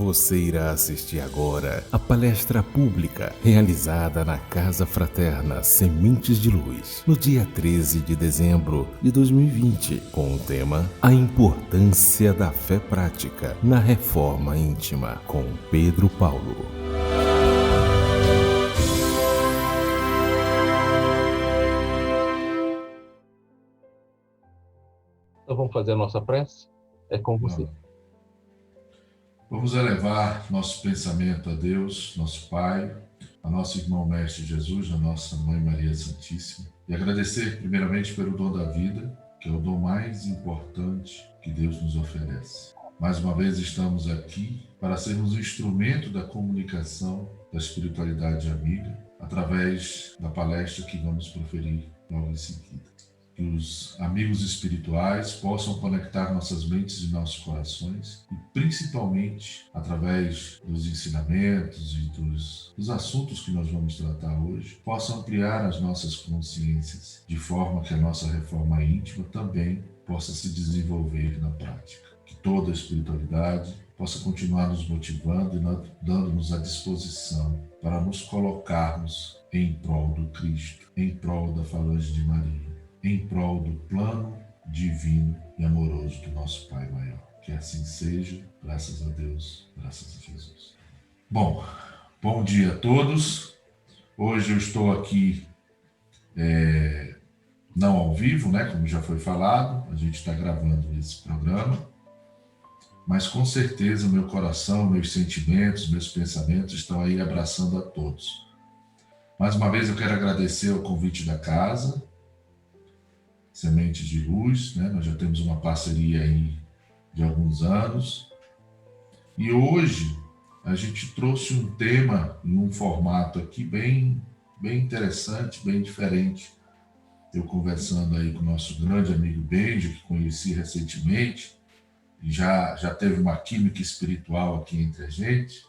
Você irá assistir agora a palestra pública realizada na Casa Fraterna Sementes de Luz, no dia 13 de dezembro de 2020, com o tema A Importância da Fé Prática na Reforma Íntima, com Pedro Paulo. Então vamos fazer a nossa prece? É com você. Vamos elevar nosso pensamento a Deus, nosso Pai, a nosso irmão Mestre Jesus, a nossa Mãe Maria Santíssima, e agradecer primeiramente pelo dom da vida, que é o dom mais importante que Deus nos oferece. Mais uma vez estamos aqui para sermos instrumento da comunicação da espiritualidade amiga, através da palestra que vamos proferir logo em seguida. Que os amigos espirituais possam conectar nossas mentes e nossos corações e, principalmente, através dos ensinamentos e dos assuntos que nós vamos tratar hoje, possam ampliar as nossas consciências, de forma que a nossa reforma íntima também possa se desenvolver na prática. Que toda a espiritualidade possa continuar nos motivando e dando-nos a disposição para nos colocarmos em prol do Cristo, em prol da falange de Maria, em prol do plano divino e amoroso do nosso Pai maior. Que assim seja, graças a Deus, graças a Jesus. Bom dia a todos. Hoje eu estou aqui, não ao vivo, né, como já foi falado, a gente está gravando esse programa, mas com certeza meu coração, meus sentimentos, meus pensamentos estão aí abraçando a todos. Mais uma vez eu quero agradecer o convite da casa, Sementes de Luz, né? Nós já temos uma parceria aí de alguns anos. E hoje a gente trouxe um tema em um formato aqui bem interessante, bem diferente. Eu conversando aí com o nosso grande amigo Benji, que conheci recentemente, e já teve uma química espiritual aqui entre a gente.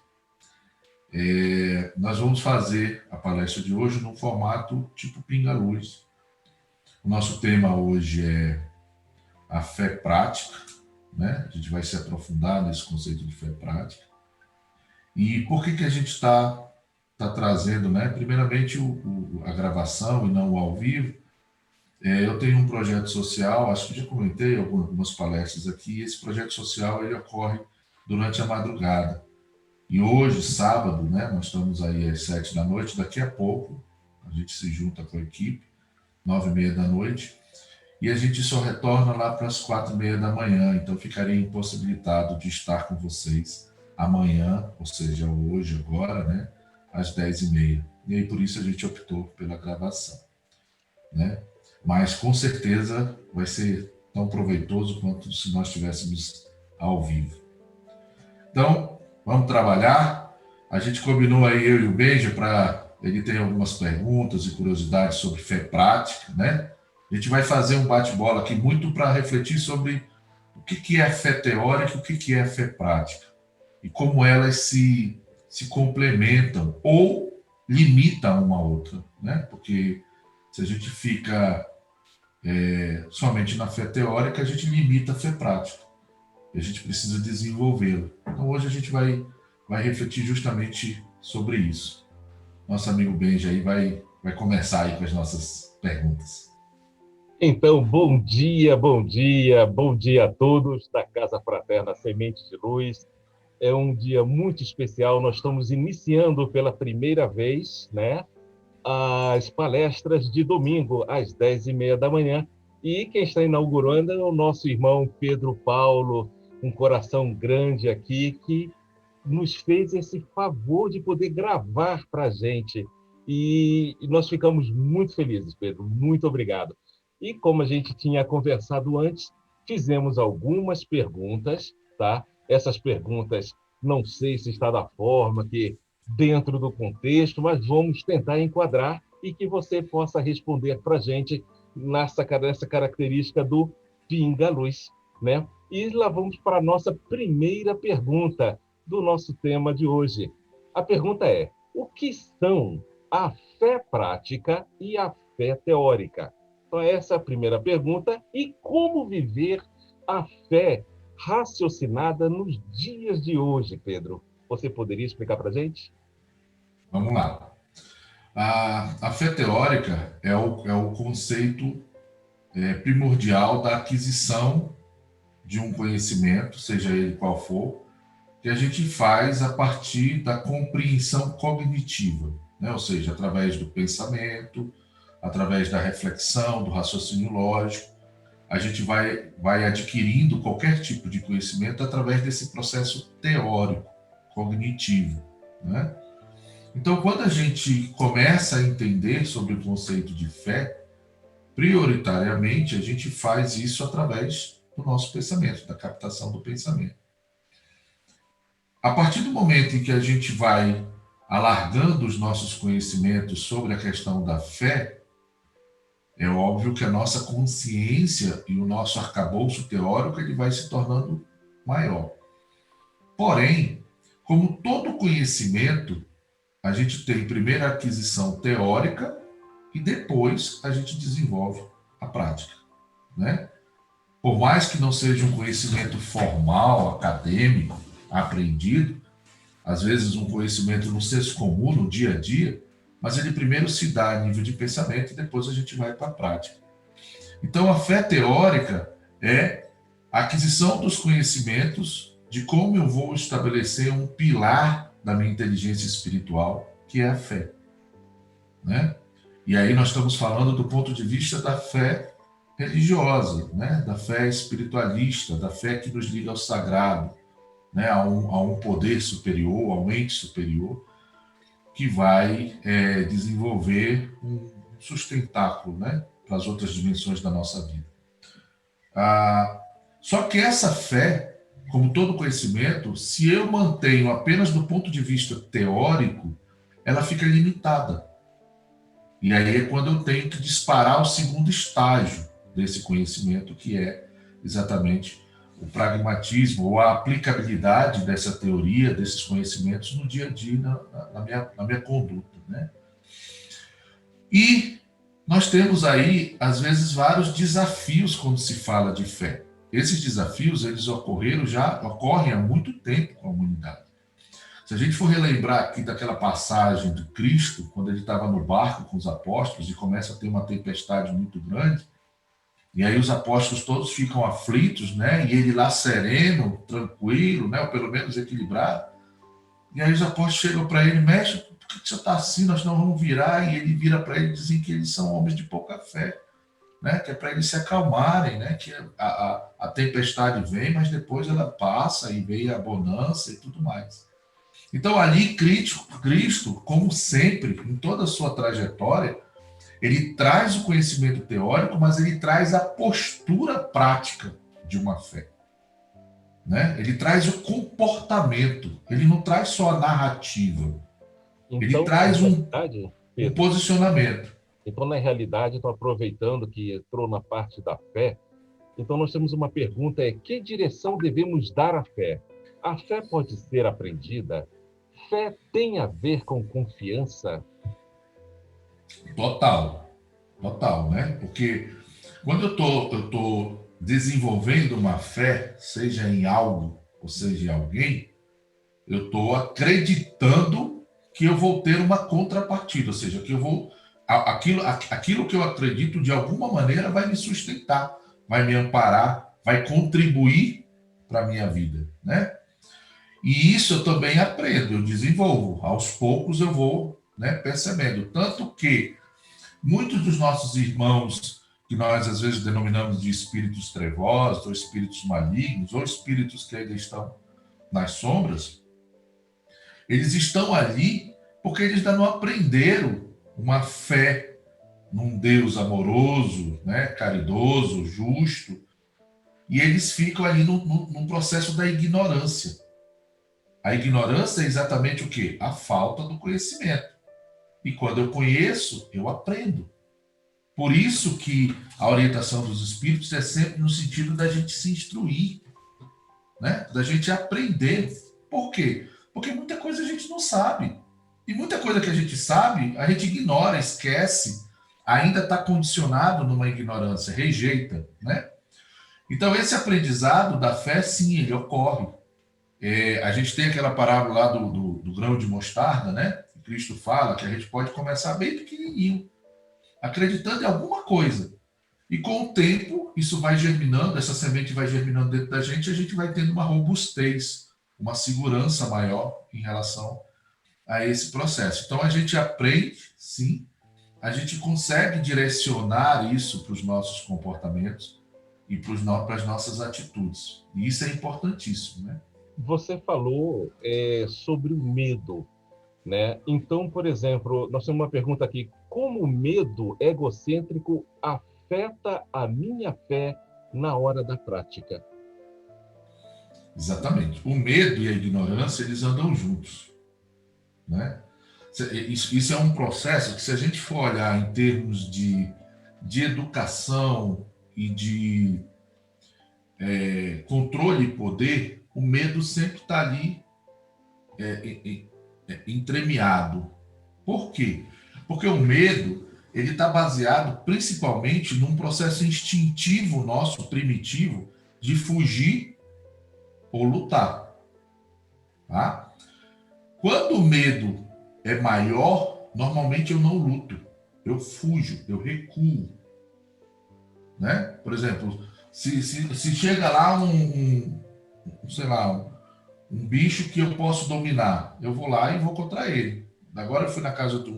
Nós vamos fazer a palestra de hoje num formato tipo pinga-luz. O nosso tema hoje é a fé prática, né? A gente vai se aprofundar nesse conceito de fé prática. E por que a gente está trazendo, né? Primeiramente, a gravação e não o ao vivo. Eu tenho um projeto social, acho que já comentei algumas palestras aqui, e esse projeto social ele ocorre durante a madrugada. E hoje, sábado, né? Nós estamos aí às 7 da noite, daqui a pouco a gente se junta com a equipe, 9h30 da noite, e a gente só retorna lá para as 4h30 da manhã, então ficaria impossibilitado de estar com vocês amanhã, ou seja, hoje, agora, né, às 10h30. E aí por isso a gente optou pela gravação, né? Mas com certeza vai ser tão proveitoso quanto se nós estivéssemos ao vivo. Então, vamos trabalhar. A gente combinou aí, eu e o Benja, ele tem algumas perguntas e curiosidades sobre fé prática, né? A gente vai fazer um bate-bola aqui muito para refletir sobre o que é fé teórica e o que é fé prática. E como elas se complementam ou limitam uma a outra, né? Porque se a gente fica somente na fé teórica, a gente limita a fé prática. E a gente precisa desenvolvê-la. Então hoje a gente vai refletir justamente sobre isso. Nosso amigo Benji aí vai começar aí com as nossas perguntas. Então, bom dia a todos da Casa Fraterna Sementes de Luz. É um dia muito especial, nós estamos iniciando pela primeira vez, né, as palestras de domingo, às 10h30 da manhã. E quem está inaugurando é o nosso irmão Pedro Paulo, um coração grande aqui, que nos fez esse favor de poder gravar para a gente. E nós ficamos muito felizes, Pedro. Muito obrigado. E como a gente tinha conversado antes, fizemos algumas perguntas, tá? Essas perguntas, não sei se está da forma que dentro do contexto, mas vamos tentar enquadrar e que você possa responder para a gente nessa característica do pinga-luz, né? E lá vamos para a nossa primeira pergunta do nosso tema de hoje. A pergunta é: o que são a fé prática e a fé teórica? Então, essa é a primeira pergunta. E como viver a fé raciocinada nos dias de hoje, Pedro? Você poderia explicar para a gente? Vamos lá. A fé teórica é o conceito primordial da aquisição de um conhecimento, seja ele qual for, que a gente faz a partir da compreensão cognitiva, né? Ou seja, através do pensamento, através da reflexão, do raciocínio lógico, a gente vai adquirindo qualquer tipo de conhecimento através desse processo teórico, cognitivo, né? Então, quando a gente começa a entender sobre o conceito de fé, prioritariamente a gente faz isso através do nosso pensamento, da captação do pensamento. A partir do momento em que a gente vai alargando os nossos conhecimentos sobre a questão da fé, é óbvio que a nossa consciência e o nosso arcabouço teórico ele vai se tornando maior. Porém, como todo conhecimento, a gente tem primeiro a aquisição teórica e depois a gente desenvolve a prática, né? Por mais que não seja um conhecimento formal, acadêmico, aprendido, às vezes um conhecimento no senso comum, no dia a dia, mas ele primeiro se dá a nível de pensamento e depois a gente vai para a prática. Então, a fé teórica é a aquisição dos conhecimentos de como eu vou estabelecer um pilar da minha inteligência espiritual, que é a fé, né? E aí nós estamos falando do ponto de vista da fé religiosa, né? Da fé espiritualista, da fé que nos liga ao sagrado, né? A um poder superior, a um ente superior, que vai desenvolver um sustentáculo, né? Para as outras dimensões da nossa vida. Só que essa fé, como todo conhecimento, se eu mantenho apenas do ponto de vista teórico, ela fica limitada. E aí é quando eu tenho que disparar o segundo estágio desse conhecimento, que é exatamente o pragmatismo ou a aplicabilidade dessa teoria, desses conhecimentos no dia a dia, na minha conduta, né? E nós temos aí, às vezes, vários desafios quando se fala de fé. Esses desafios, eles ocorrem há muito tempo com a humanidade. Se a gente for relembrar aqui daquela passagem do Cristo, quando ele estava no barco com os apóstolos e começa a ter uma tempestade muito grande, e aí os apóstolos todos ficam aflitos, né? E ele lá sereno, tranquilo, né? Ou pelo menos equilibrado. E aí os apóstolos chegam para ele: mestre, por que você está assim? Nós não vamos virar. E ele vira para ele e dizem que eles são homens de pouca fé, né? Que é para eles se acalmarem, né? Que a tempestade vem, mas depois ela passa e vem a bonança e tudo mais. Então ali Cristo, como sempre, em toda a sua trajetória, ele traz o conhecimento teórico, mas ele traz a postura prática de uma fé, né? Ele traz o comportamento, ele não traz só a narrativa. Então, ele traz um posicionamento. Então, na realidade, estou aproveitando que entrou na parte da fé, então nós temos uma pergunta, que direção devemos dar à fé? A fé pode ser aprendida? Fé tem a ver com confiança? Total, né? Porque quando eu tô desenvolvendo uma fé, seja em algo ou seja em alguém, eu estou acreditando que eu vou ter uma contrapartida, ou seja, que eu vou aquilo que eu acredito de alguma maneira vai me sustentar, vai me amparar, vai contribuir para a minha vida, né? E isso eu também aprendo, eu desenvolvo. Aos poucos eu vou, né, percebendo. Tanto que muitos dos nossos irmãos, que nós às vezes denominamos de espíritos trevosos, ou espíritos malignos, ou espíritos que ainda estão nas sombras, eles estão ali porque eles ainda não aprenderam uma fé num Deus amoroso, né, caridoso, justo, e eles ficam ali num processo da ignorância. A ignorância é exatamente o quê? A falta do conhecimento. E quando eu conheço, eu aprendo. Por isso que a orientação dos espíritos é sempre no sentido da gente se instruir, né? Da gente aprender. Por quê? Porque muita coisa a gente não sabe. E muita coisa que a gente sabe, a gente ignora, esquece, ainda está condicionado numa ignorância, rejeita, né? Então, esse aprendizado da fé, sim, ele ocorre. A gente tem aquela parábola lá do grão de mostarda, né? Cristo fala que a gente pode começar bem pequenininho, acreditando em alguma coisa. E com o tempo, isso vai germinando, essa semente vai germinando dentro da gente, e a gente vai tendo uma robustez, uma segurança maior em relação a esse processo. Então, a gente aprende, sim, a gente consegue direcionar isso para os nossos comportamentos e para as nossas atitudes. E isso é importantíssimo, né? Você falou sobre o medo, né? Então, por exemplo, nós temos uma pergunta aqui: como o medo egocêntrico afeta a minha fé na hora da prática? Exatamente. O medo e a ignorância, eles andam juntos, né? Isso é um processo que, se a gente for olhar em termos de educação e de controle e poder, o medo sempre está ali entremeado. Por quê? Porque o medo ele está baseado principalmente num processo instintivo nosso, primitivo, de fugir ou lutar. Tá? Quando o medo é maior, normalmente eu não luto, eu fujo, eu recuo. Né? Por exemplo, se chega lá sei lá, um bicho que eu posso dominar, eu vou lá e vou contra ele. Agora eu fui na casa de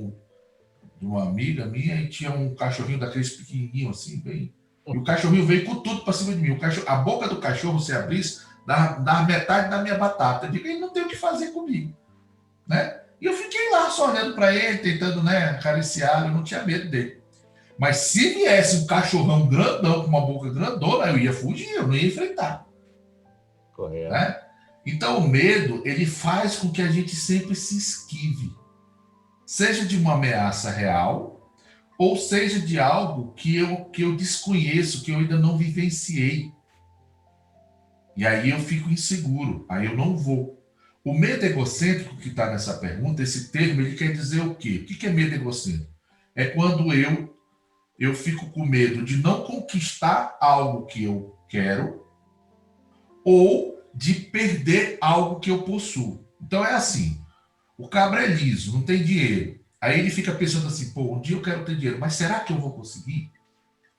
uma amiga minha e tinha um cachorrinho daqueles pequenininhos assim, bem... E o cachorrinho veio com tudo para cima de mim. A boca do cachorro, se abrisse, dá metade da minha batata. Eu digo, ele não tem o que fazer comigo. Né? E eu fiquei lá só olhando para ele, tentando, né, acariciar, eu não tinha medo dele. Mas se viesse um cachorrão grandão, com uma boca grandona, eu ia fugir, eu não ia enfrentar. Correto. Né? Então o medo, ele faz com que a gente sempre se esquive. Seja de uma ameaça real, ou seja de algo que eu desconheço, que eu ainda não vivenciei. E aí eu fico inseguro, aí eu não vou. O medo egocêntrico que está nessa pergunta, esse termo, ele quer dizer o quê? O que é medo egocêntrico? É quando eu fico com medo de não conquistar algo que eu quero ou de perder algo que eu possuo. Então é assim, o cabra é liso, não tem dinheiro. Aí ele fica pensando assim, pô, um dia eu quero ter dinheiro, mas será que eu vou conseguir?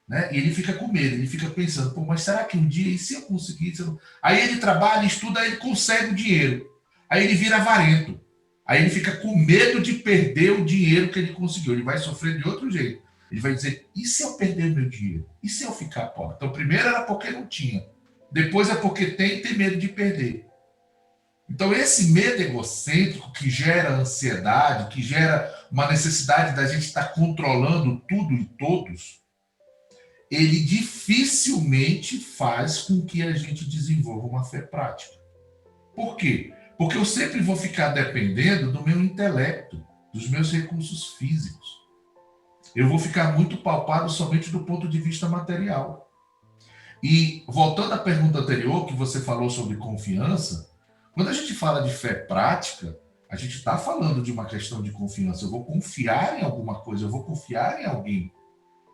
Né? E ele fica com medo, ele fica pensando, pô, mas será que um dia, e se eu conseguir? Se eu não... Aí ele trabalha, estuda, aí ele consegue o dinheiro. Aí ele vira avarento. Aí ele fica com medo de perder o dinheiro que ele conseguiu. Ele vai sofrer de outro jeito. Ele vai dizer, e se eu perder meu dinheiro? E se eu ficar pobre? Então, primeiro era porque não tinha. Depois é porque tem medo de perder. Então, esse medo egocêntrico que gera ansiedade, que gera uma necessidade da gente estar controlando tudo e todos, ele dificilmente faz com que a gente desenvolva uma fé prática. Por quê? Porque eu sempre vou ficar dependendo do meu intelecto, dos meus recursos físicos. Eu vou ficar muito paupado somente do ponto de vista material. E, voltando à pergunta anterior, que você falou sobre confiança, quando a gente fala de fé prática, a gente está falando de uma questão de confiança. Eu vou confiar em alguma coisa, eu vou confiar em alguém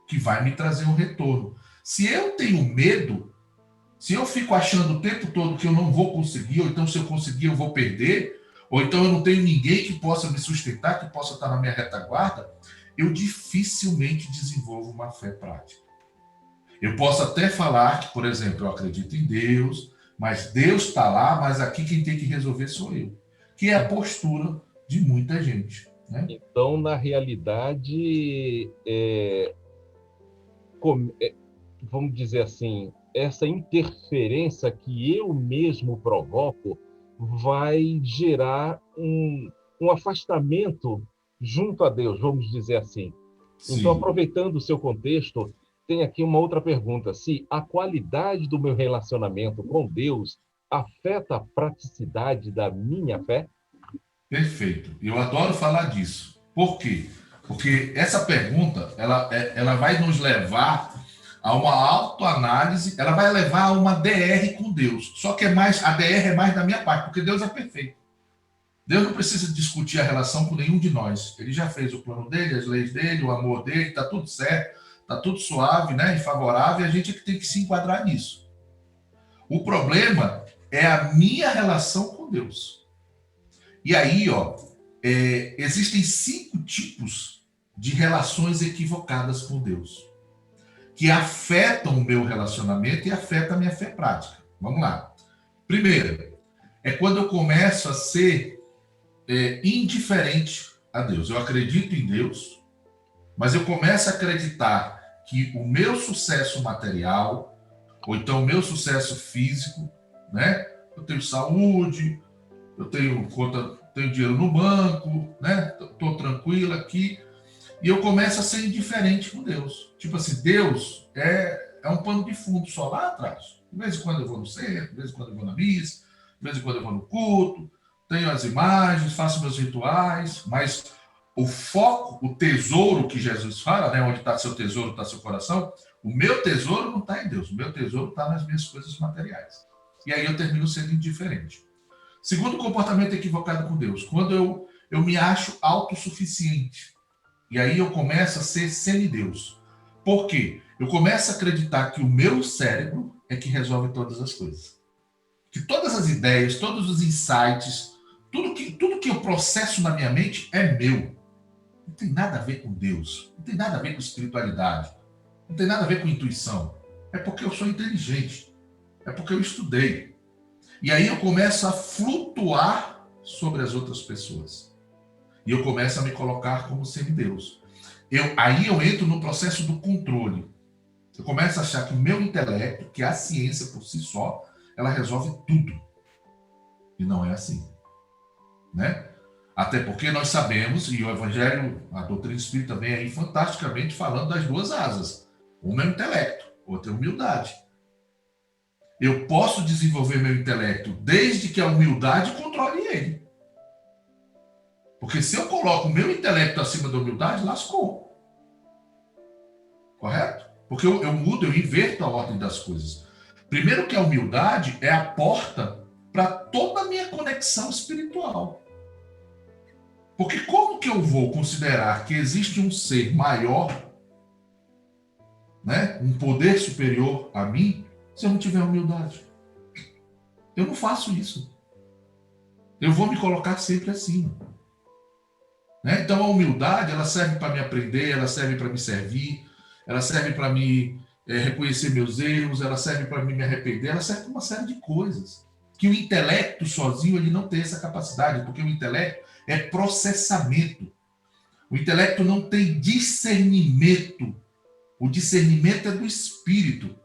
que vai me trazer um retorno. Se eu tenho medo, se eu fico achando o tempo todo que eu não vou conseguir, ou então se eu conseguir eu vou perder, ou então eu não tenho ninguém que possa me sustentar, que possa estar na minha retaguarda, eu dificilmente desenvolvo uma fé prática. Eu posso até falar que, por exemplo, eu acredito em Deus, mas Deus está lá, mas aqui quem tem que resolver sou eu. Que é a postura de muita gente. Né? Então, na realidade, vamos dizer assim, essa interferência que eu mesmo provoco vai gerar um afastamento junto a Deus, vamos dizer assim. Sim. Então, aproveitando o seu contexto, tem aqui uma outra pergunta. Se a qualidade do meu relacionamento com Deus afeta a praticidade da minha fé? Perfeito. Eu adoro falar disso. Por quê? Porque essa pergunta, ela vai nos levar a uma autoanálise, ela vai levar a uma DR com Deus. Só que a DR é mais da minha parte, porque Deus é perfeito. Deus não precisa discutir a relação com nenhum de nós. Ele já fez o plano dele, as leis dele, o amor dele, está tudo certo, está tudo suave, né, e favorável, e a gente é que tem que se enquadrar nisso. O problema é a minha relação com Deus. E aí, existem 5 tipos de relações equivocadas com Deus, que afetam o meu relacionamento e afetam a minha fé prática. Vamos lá. Primeiro, é quando eu começo a ser indiferente a Deus. Eu acredito em Deus, mas eu começo a acreditar que o meu sucesso material, ou então o meu sucesso físico, né? Eu tenho saúde, eu tenho dinheiro no banco, né? Estou tranquilo aqui. E eu começo a ser indiferente com Deus. Tipo assim, Deus é um pano de fundo só lá atrás. De vez em quando eu vou no centro, de vez em quando eu vou na missa, de vez em quando eu vou no culto, tenho as imagens, faço meus rituais, mas o foco, o tesouro que Jesus fala, né? Onde está seu tesouro, está seu coração. O meu tesouro não está em Deus, o meu tesouro está nas minhas coisas materiais. E aí eu termino sendo indiferente. Segundo comportamento equivocado com Deus, quando eu me acho autossuficiente. E aí eu começo a ser semideus. Por quê? Eu começo a acreditar que o meu cérebro é que resolve todas as coisas. Que todas as ideias, todos os insights, tudo que eu processo na minha mente é meu. Não tem nada a ver com Deus. Não tem nada a ver com espiritualidade. Não tem nada a ver com intuição. É porque eu sou inteligente. É porque eu estudei. E aí eu começo a flutuar sobre as outras pessoas. E eu começo a me colocar como semideus. Aí eu entro no processo do controle. Eu começo a achar que o meu intelecto, que a ciência por si só, ela resolve tudo. E não é assim. Né? Até porque nós sabemos, e o Evangelho, a doutrina espírita vem aí fantasticamente falando das 2 asas. Uma é o intelecto, outra é a humildade. Eu posso desenvolver meu intelecto desde que a humildade controle ele. Porque se eu coloco o meu intelecto acima da humildade, lascou. Correto? Porque eu mudo, eu inverto a ordem das coisas. Primeiro que a humildade é a porta para toda a minha conexão espiritual. Porque como que eu vou considerar que existe um ser maior, né, um poder superior a mim, se eu não tiver humildade? Eu não faço isso. Eu vou me colocar sempre acima. Né? Então a humildade, ela serve para me aprender, ela serve para me servir, ela serve para me reconhecer meus erros, ela serve para me arrepender, ela serve para uma série de coisas. Que o intelecto sozinho ele não tem essa capacidade, porque o intelecto é processamento. O intelecto não tem discernimento. O discernimento é do espírito.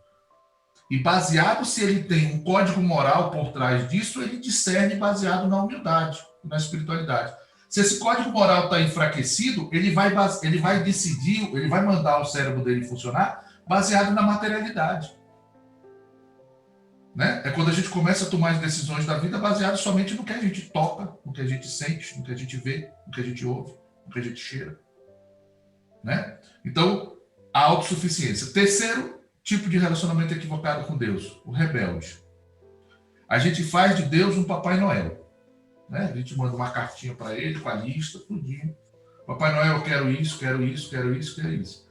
E baseado se ele tem um código moral por trás disso, ele discerne baseado na humildade, na espiritualidade. Se esse código moral está enfraquecido, ele vai decidir, ele vai mandar o cérebro dele funcionar baseado na materialidade. Né? É quando a gente começa a tomar as decisões da vida baseado somente no que a gente toca, no que a gente sente, no que a gente vê, no que a gente ouve, no que a gente cheira. Né? Então, a autossuficiência. Terceiro tipo de relacionamento equivocado com Deus, o rebelde. A gente faz de Deus um Papai Noel. Né? A gente manda uma cartinha para ele, com a lista, tudinho. Papai Noel, eu quero isso, quero isso, quero isso, quero isso.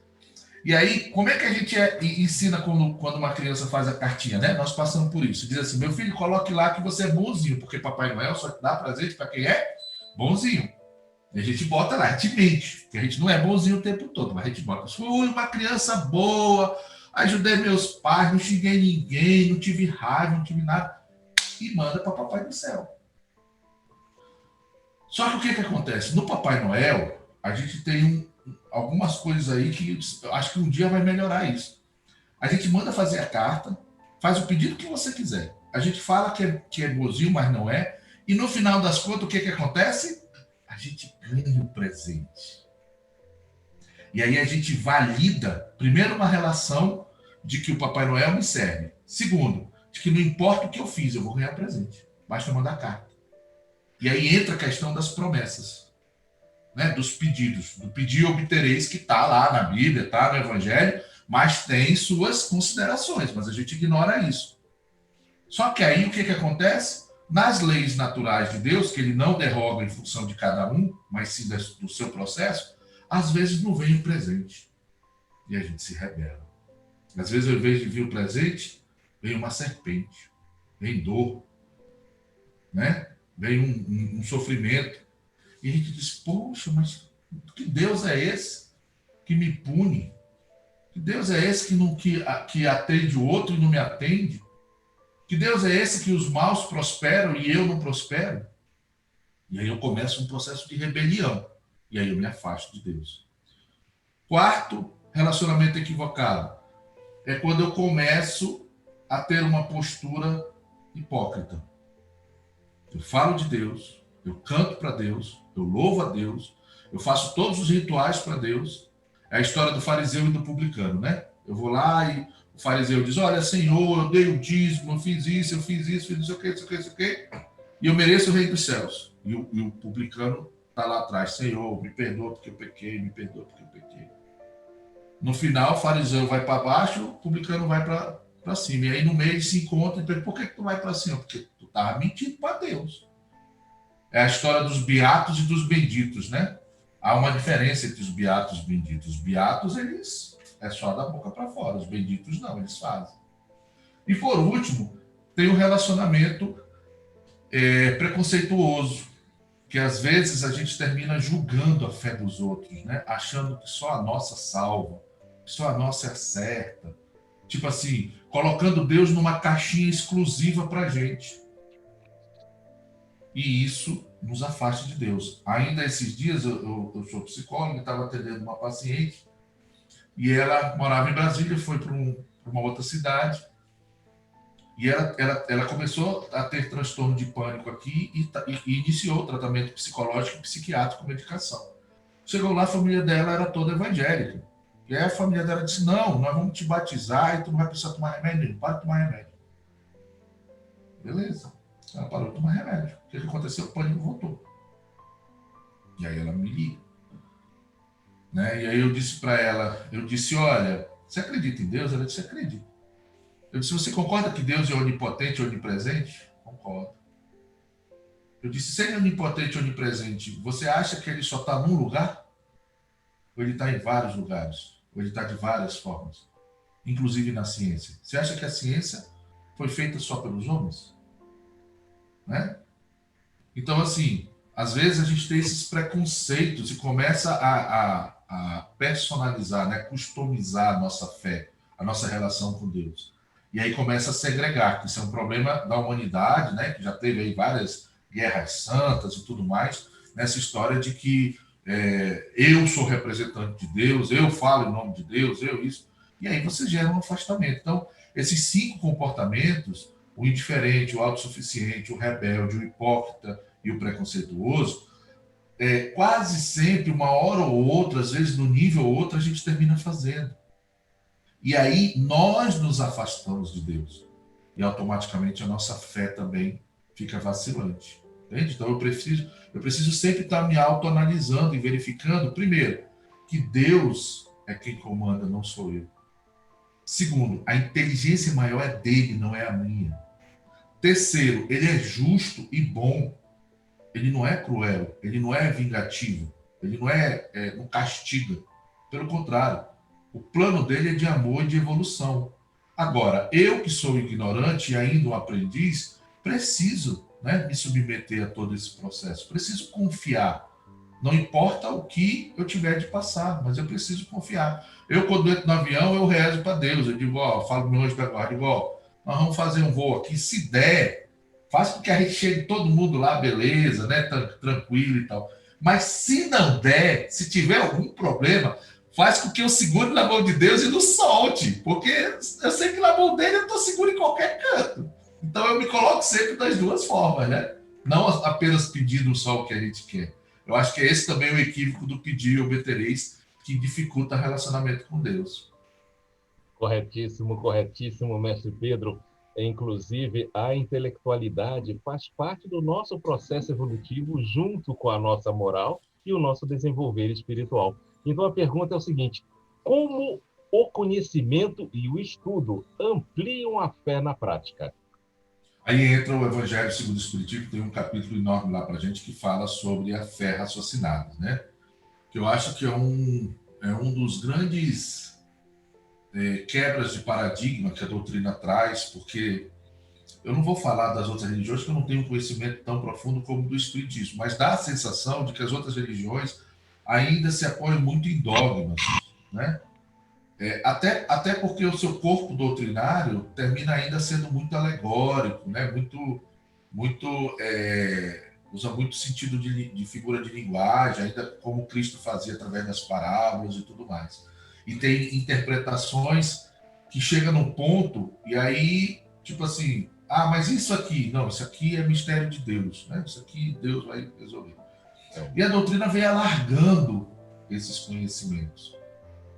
E aí, como é que a gente ensina quando uma criança faz a cartinha, né? Nós passamos por isso. Diz assim, meu filho, coloque lá que você é bonzinho, porque Papai Noel só dá presente para quem é bonzinho. E a gente bota lá, a gente mente, porque a gente não é bonzinho o tempo todo, mas a gente bota, fui uma criança boa, ajudei meus pais, não xinguei ninguém, não tive raiva, não tive nada. E manda para Papai do Céu. Só que o que acontece? No Papai Noel, a gente tem algumas coisas aí que eu acho que um dia vai melhorar isso. A gente manda fazer a carta, faz o pedido que você quiser. A gente fala que é bonzinho, mas não é. E no final das contas, o que acontece? A gente ganha o presente. E aí a gente valida, primeiro, uma relação de que o Papai Noel me serve. Segundo, de que não importa o que eu fiz, eu vou ganhar presente. Basta mandar carta. E aí entra a questão das promessas, né? Dos pedidos. Do pedir obtereis, que está lá na Bíblia, está no Evangelho, mas tem suas considerações, mas a gente ignora isso. Só que aí o que acontece? Nas leis naturais de Deus, que ele não derroga em função de cada um, mas sim do seu processo, às vezes não vem o presente. E a gente se rebela. Às vezes, ao invés de vir o presente, vem uma serpente, vem dor, né? Vem um sofrimento. E a gente diz, poxa, mas que Deus é esse que me pune? Que Deus é esse que atende o outro e não me atende? Que Deus é esse que os maus prosperam e eu não prospero? E aí eu começo um processo de rebelião. E aí eu me afasto de Deus. Quarto relacionamento equivocado é quando eu começo a ter uma postura hipócrita. Eu falo de Deus, eu canto para Deus, eu louvo a Deus, eu faço todos os rituais para Deus. É a história do fariseu e do publicano, né? Eu vou lá e o fariseu diz, olha, Senhor, eu dei o dízimo, eu fiz isso, fiz isso aqui, isso aqui, e eu mereço o reino dos céus. E o publicano está lá atrás, Senhor, me perdoa porque eu pequei, me perdoa porque eu pequei. No final, o fariseu vai para baixo, o publicano vai para cima. E aí no meio ele se encontra e pergunta, por que tu vai para cima? Porque tu estava mentindo para Deus. É a história dos beatos e dos benditos, né? Há uma diferença entre os beatos e os benditos. Os beatos, eles é só da boca para fora. Os benditos não, eles fazem. E por último, tem o relacionamento preconceituoso, que às vezes a gente termina julgando a fé dos outros, né? Achando que só a nossa salva, que só a nossa é certa. Tipo assim, colocando Deus numa caixinha exclusiva para a gente. E isso nos afasta de Deus. Ainda esses dias, eu sou psicólogo, estava atendendo uma paciente, e ela morava em Brasília, foi para uma outra cidade, e ela começou a ter transtorno de pânico aqui e iniciou o tratamento psicológico e psiquiátrico com medicação. Chegou lá, a família dela era toda evangélica. E aí a família dela disse, não, nós vamos te batizar e tu não vai precisar tomar remédio, não para de tomar remédio. Beleza. Ela parou de tomar remédio. O que aconteceu? O pânico voltou. E aí ela me liga. Né? E aí eu disse para ela, olha, você acredita em Deus? Ela disse, acredito. Eu disse, você concorda que Deus é onipotente e onipresente? Concordo. Eu disse, se ele é onipotente e onipresente, você acha que ele só está num lugar? Ou ele está em vários lugares? Ou ele está de várias formas? Inclusive na ciência. Você acha que a ciência foi feita só pelos homens? Né? Então, assim, às vezes a gente tem esses preconceitos e começa a personalizar, né? Customizar a nossa fé, a nossa relação com Deus. E aí começa a segregar, que isso é um problema da humanidade, né? Que já teve aí várias guerras santas e tudo mais, nessa história de que eu sou representante de Deus, eu falo em nome de Deus, eu isso. E aí você gera um afastamento. Então, esses 5 comportamentos, o indiferente, o autossuficiente, o rebelde, o hipócrita e o preconceituoso, quase sempre, uma hora ou outra, às vezes no nível ou outro, a gente termina fazendo. E aí nós nos afastamos de Deus. E automaticamente a nossa fé também fica vacilante. Entende? Então eu preciso sempre estar me autoanalisando e verificando, primeiro, que Deus é quem comanda, não sou eu. Segundo, a inteligência maior é dele, não é a minha. Terceiro, ele é justo e bom. Ele não é cruel, ele não é vingativo, ele não castiga. Pelo contrário, o plano dele é de amor e de evolução. Agora, eu que sou ignorante e ainda um aprendiz, preciso, né, me submeter a todo esse processo. Preciso confiar. Não importa o que eu tiver de passar, mas eu preciso confiar. Eu, quando entro no avião, eu rezo para Deus. Eu digo, falo meu anjo da guarda, digo, nós vamos fazer um voo aqui, se der, faz com que a gente chegue todo mundo lá, beleza, né, tranquilo e tal. Mas se não der, se tiver algum problema, faz com que eu segure na mão de Deus e não solte, porque eu sei que na mão dele eu estou seguro em qualquer canto. Então eu me coloco sempre das duas formas, né? Não apenas pedindo só o que a gente quer. Eu acho que é esse também o equívoco do pedir e obtereis, que dificulta o relacionamento com Deus. Corretíssimo, corretíssimo, mestre Pedro. Inclusive, a intelectualidade faz parte do nosso processo evolutivo junto com a nossa moral e o nosso desenvolver espiritual. Então, a pergunta é o seguinte: como o conhecimento e o estudo ampliam a fé na prática? Aí entra o Evangelho segundo o Espiritismo, tem um capítulo enorme lá para a gente que fala sobre a fé raciocinada, né? Que eu acho que é um dos grandes quebras de paradigma que a doutrina traz, porque Eu não vou falar das outras religiões, porque eu não tenho um conhecimento tão profundo como do Espiritismo, mas dá a sensação de que as outras religiões ainda se apoiam muito em dogmas, né? Até porque o seu corpo doutrinário termina ainda sendo muito alegórico, né? Usa muito sentido de figura de linguagem, ainda como Cristo fazia através das parábolas e tudo mais. E tem interpretações que chegam num ponto, e aí, tipo assim, mas isso aqui, não, isso aqui é mistério de Deus, né? Isso aqui Deus vai resolver. E a doutrina vem alargando esses conhecimentos,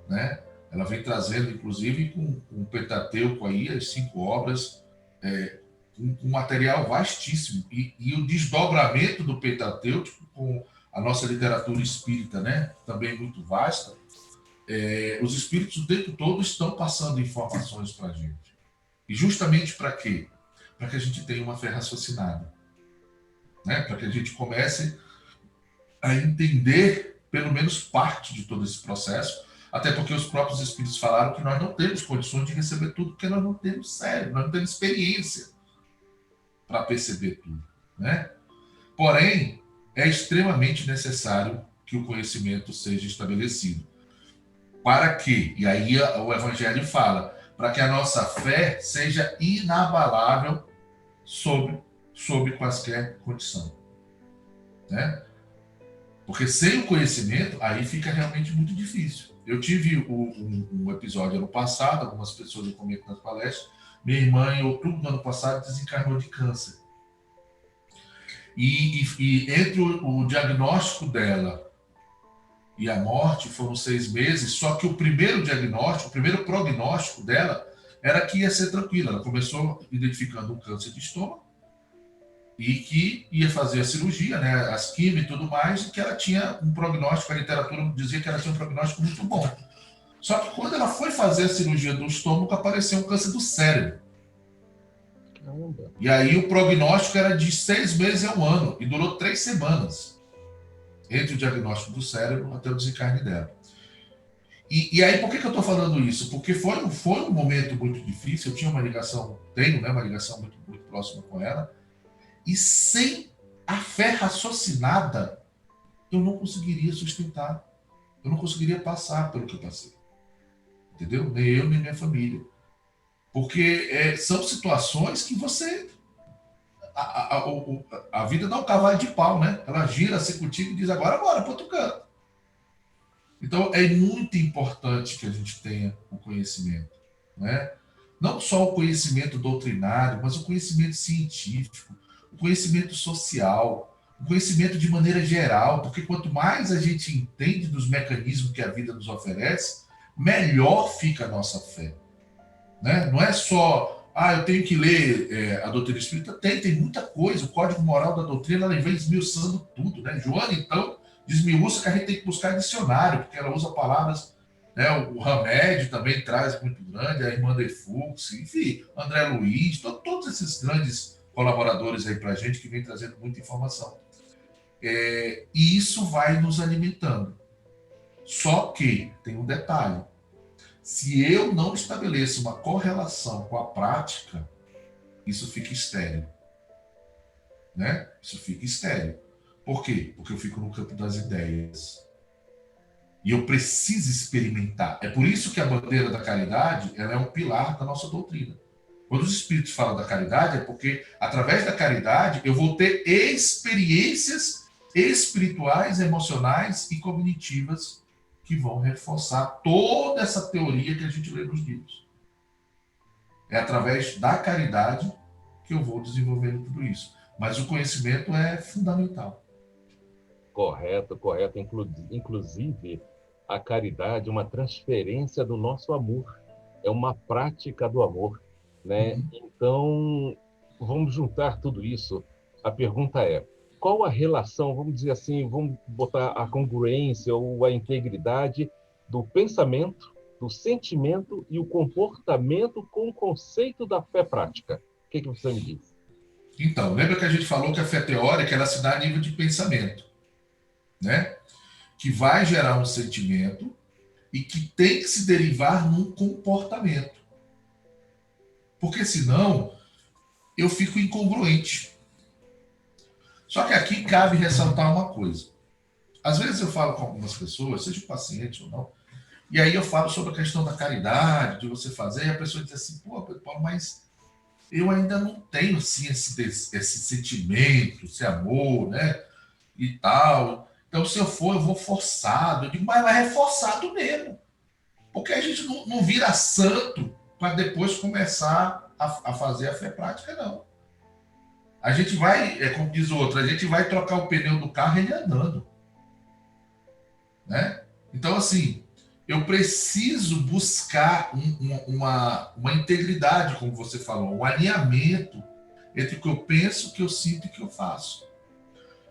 né? Ela vem trazendo, inclusive, com o Pentateuco aí, as 5 obras, com material vastíssimo. E o desdobramento do Pentateuco, com a nossa literatura espírita, né? Também muito vasta, os espíritos o tempo todo estão passando informações para a gente. E justamente para quê? Para que a gente tenha uma fé raciocinada, né? Para que a gente comece a entender pelo menos parte de todo esse processo, até porque os próprios espíritos falaram que nós não temos condições de receber tudo, porque nós não temos cérebro, nós não temos experiência para perceber tudo, né? Porém, é extremamente necessário que o conhecimento seja estabelecido. Para que, e aí o Evangelho fala, para que a nossa fé seja inabalável sob quaisquer condição, né? Porque sem o conhecimento, aí fica realmente muito difícil. Eu tive um episódio ano passado, algumas pessoas eu comento nas palestras, minha irmã, em outubro do ano passado, desencarnou de câncer. E entre o diagnóstico dela e a morte foram 6 meses, só que o primeiro diagnóstico, o primeiro prognóstico dela era que ia ser tranquila. Ela começou identificando um câncer de estômago e que ia fazer a cirurgia, né, as quimio e tudo mais, e que ela tinha um prognóstico, a literatura dizia que ela tinha um prognóstico muito bom. Só que quando ela foi fazer a cirurgia do estômago, apareceu um câncer do cérebro. Caramba. E aí o prognóstico era de 6 meses a 1 ano, e durou 3 semanas, entre o diagnóstico do cérebro até o desencarne dela. E aí, por que eu estou falando isso? Porque foi um momento muito difícil, eu tinha uma ligação, uma ligação muito, muito próxima com ela, e sem a fé raciocinada, eu não conseguiria sustentar. Eu não conseguiria passar pelo que eu passei. Entendeu? Nem eu, nem minha família. Porque são situações que você... A vida dá um cavalo de pau, né? Ela gira assim contigo e diz, agora bora para outro canto. Então, é muito importante que a gente tenha o conhecimento, né? Não só o conhecimento doutrinário, mas o conhecimento científico, o conhecimento social, o conhecimento de maneira geral, porque quanto mais a gente entende dos mecanismos que a vida nos oferece, melhor fica a nossa fé, né? Não é só, eu tenho que ler a doutrina espírita, tem muita coisa, o código moral da doutrina, ela vem esmiuçando tudo, né? Joana, então, desmiuça que a gente tem que buscar dicionário, porque ela usa palavras, né? O Hamed também traz muito grande, a irmã de Fux, enfim, André Luiz, todos esses grandes colaboradores aí para a gente que vem trazendo muita informação. E isso vai nos alimentando. Só que tem um detalhe. Se eu não estabeleço uma correlação com a prática, isso fica estéril. Né? Isso fica estéril. Por quê? Porque eu fico no campo das ideias. E eu preciso experimentar. É por isso que a bandeira da caridade ela é um pilar da nossa doutrina. Quando os espíritos falam da caridade, é porque, através da caridade, eu vou ter experiências espirituais, emocionais e cognitivas que vão reforçar toda essa teoria que a gente lê nos livros. É através da caridade que eu vou desenvolvendo tudo isso. Mas o conhecimento é fundamental. Correto. Inclusive, a caridade é uma transferência do nosso amor. É uma prática do amor. Né? Então, vamos juntar tudo isso. A pergunta é, qual a relação, vamos dizer assim, vamos botar a congruência ou a integridade do pensamento, do sentimento e o comportamento com o conceito da fé prática? O que você me diz? Então, lembra que a gente falou que a fé teórica ela se dá a nível de pensamento, né? Que vai gerar um sentimento e que tem que se derivar num comportamento. Porque senão, eu fico incongruente. Só que aqui cabe ressaltar uma coisa. Às vezes eu falo com algumas pessoas, seja paciente ou não, e aí eu falo sobre a questão da caridade, de você fazer, e a pessoa diz assim, pô, Paulo, mas eu ainda não tenho assim, esse sentimento, esse amor, né? E tal. Então, se eu for, eu vou forçado. Eu digo, mas é forçado mesmo. Porque a gente não vira santo para depois começar a fazer a fé prática, não. A gente vai, como diz o outro, a gente vai trocar o pneu do carro ele andando. Né? Então, assim, eu preciso buscar uma integridade, como você falou, um alinhamento entre o que eu penso, o que eu sinto e o que eu faço.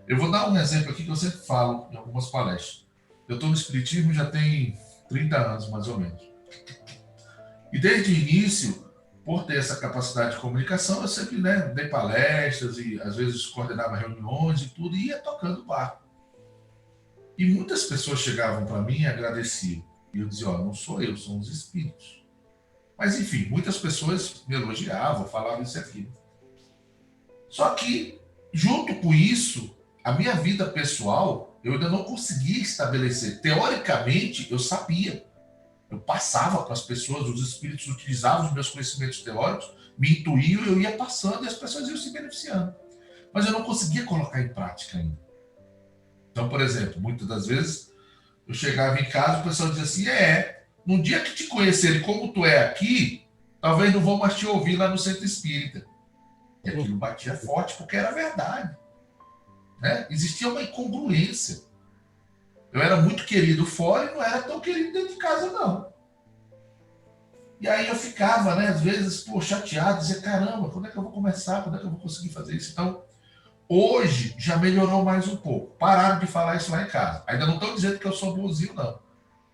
Eu vou dar um exemplo aqui que eu sempre falo em algumas palestras. Eu estou no Espiritismo já tem 30 anos, mais ou menos. E desde o início, por ter essa capacidade de comunicação, eu sempre dei palestras e às vezes coordenava reuniões e tudo, e ia tocando o barco. E muitas pessoas chegavam para mim e agradeciam. E eu dizia, não sou eu, são os espíritos. Mas, enfim, muitas pessoas me elogiavam, falavam isso e aquilo. Só que, junto com isso, a minha vida pessoal, eu ainda não conseguia estabelecer. Teoricamente, eu sabia. Eu passava para as pessoas, os espíritos utilizavam os meus conhecimentos teóricos, me intuíam, eu ia passando e as pessoas iam se beneficiando. Mas eu não conseguia colocar em prática ainda. Então, por exemplo, muitas das vezes eu chegava em casa e o pessoal dizia assim, no dia que te conhecerem como tu é aqui, talvez não vão mais te ouvir lá no centro espírita. E aquilo batia forte porque era verdade. Né? Existia uma incongruência. Eu era muito querido fora e não era tão querido dentro de casa, não. E aí eu ficava, às vezes, chateado, dizia, caramba, quando é que eu vou começar? Quando é que eu vou conseguir fazer isso? Então, hoje já melhorou mais um pouco. Pararam de falar isso lá em casa. Ainda não estão dizendo que eu sou bonzinho, não.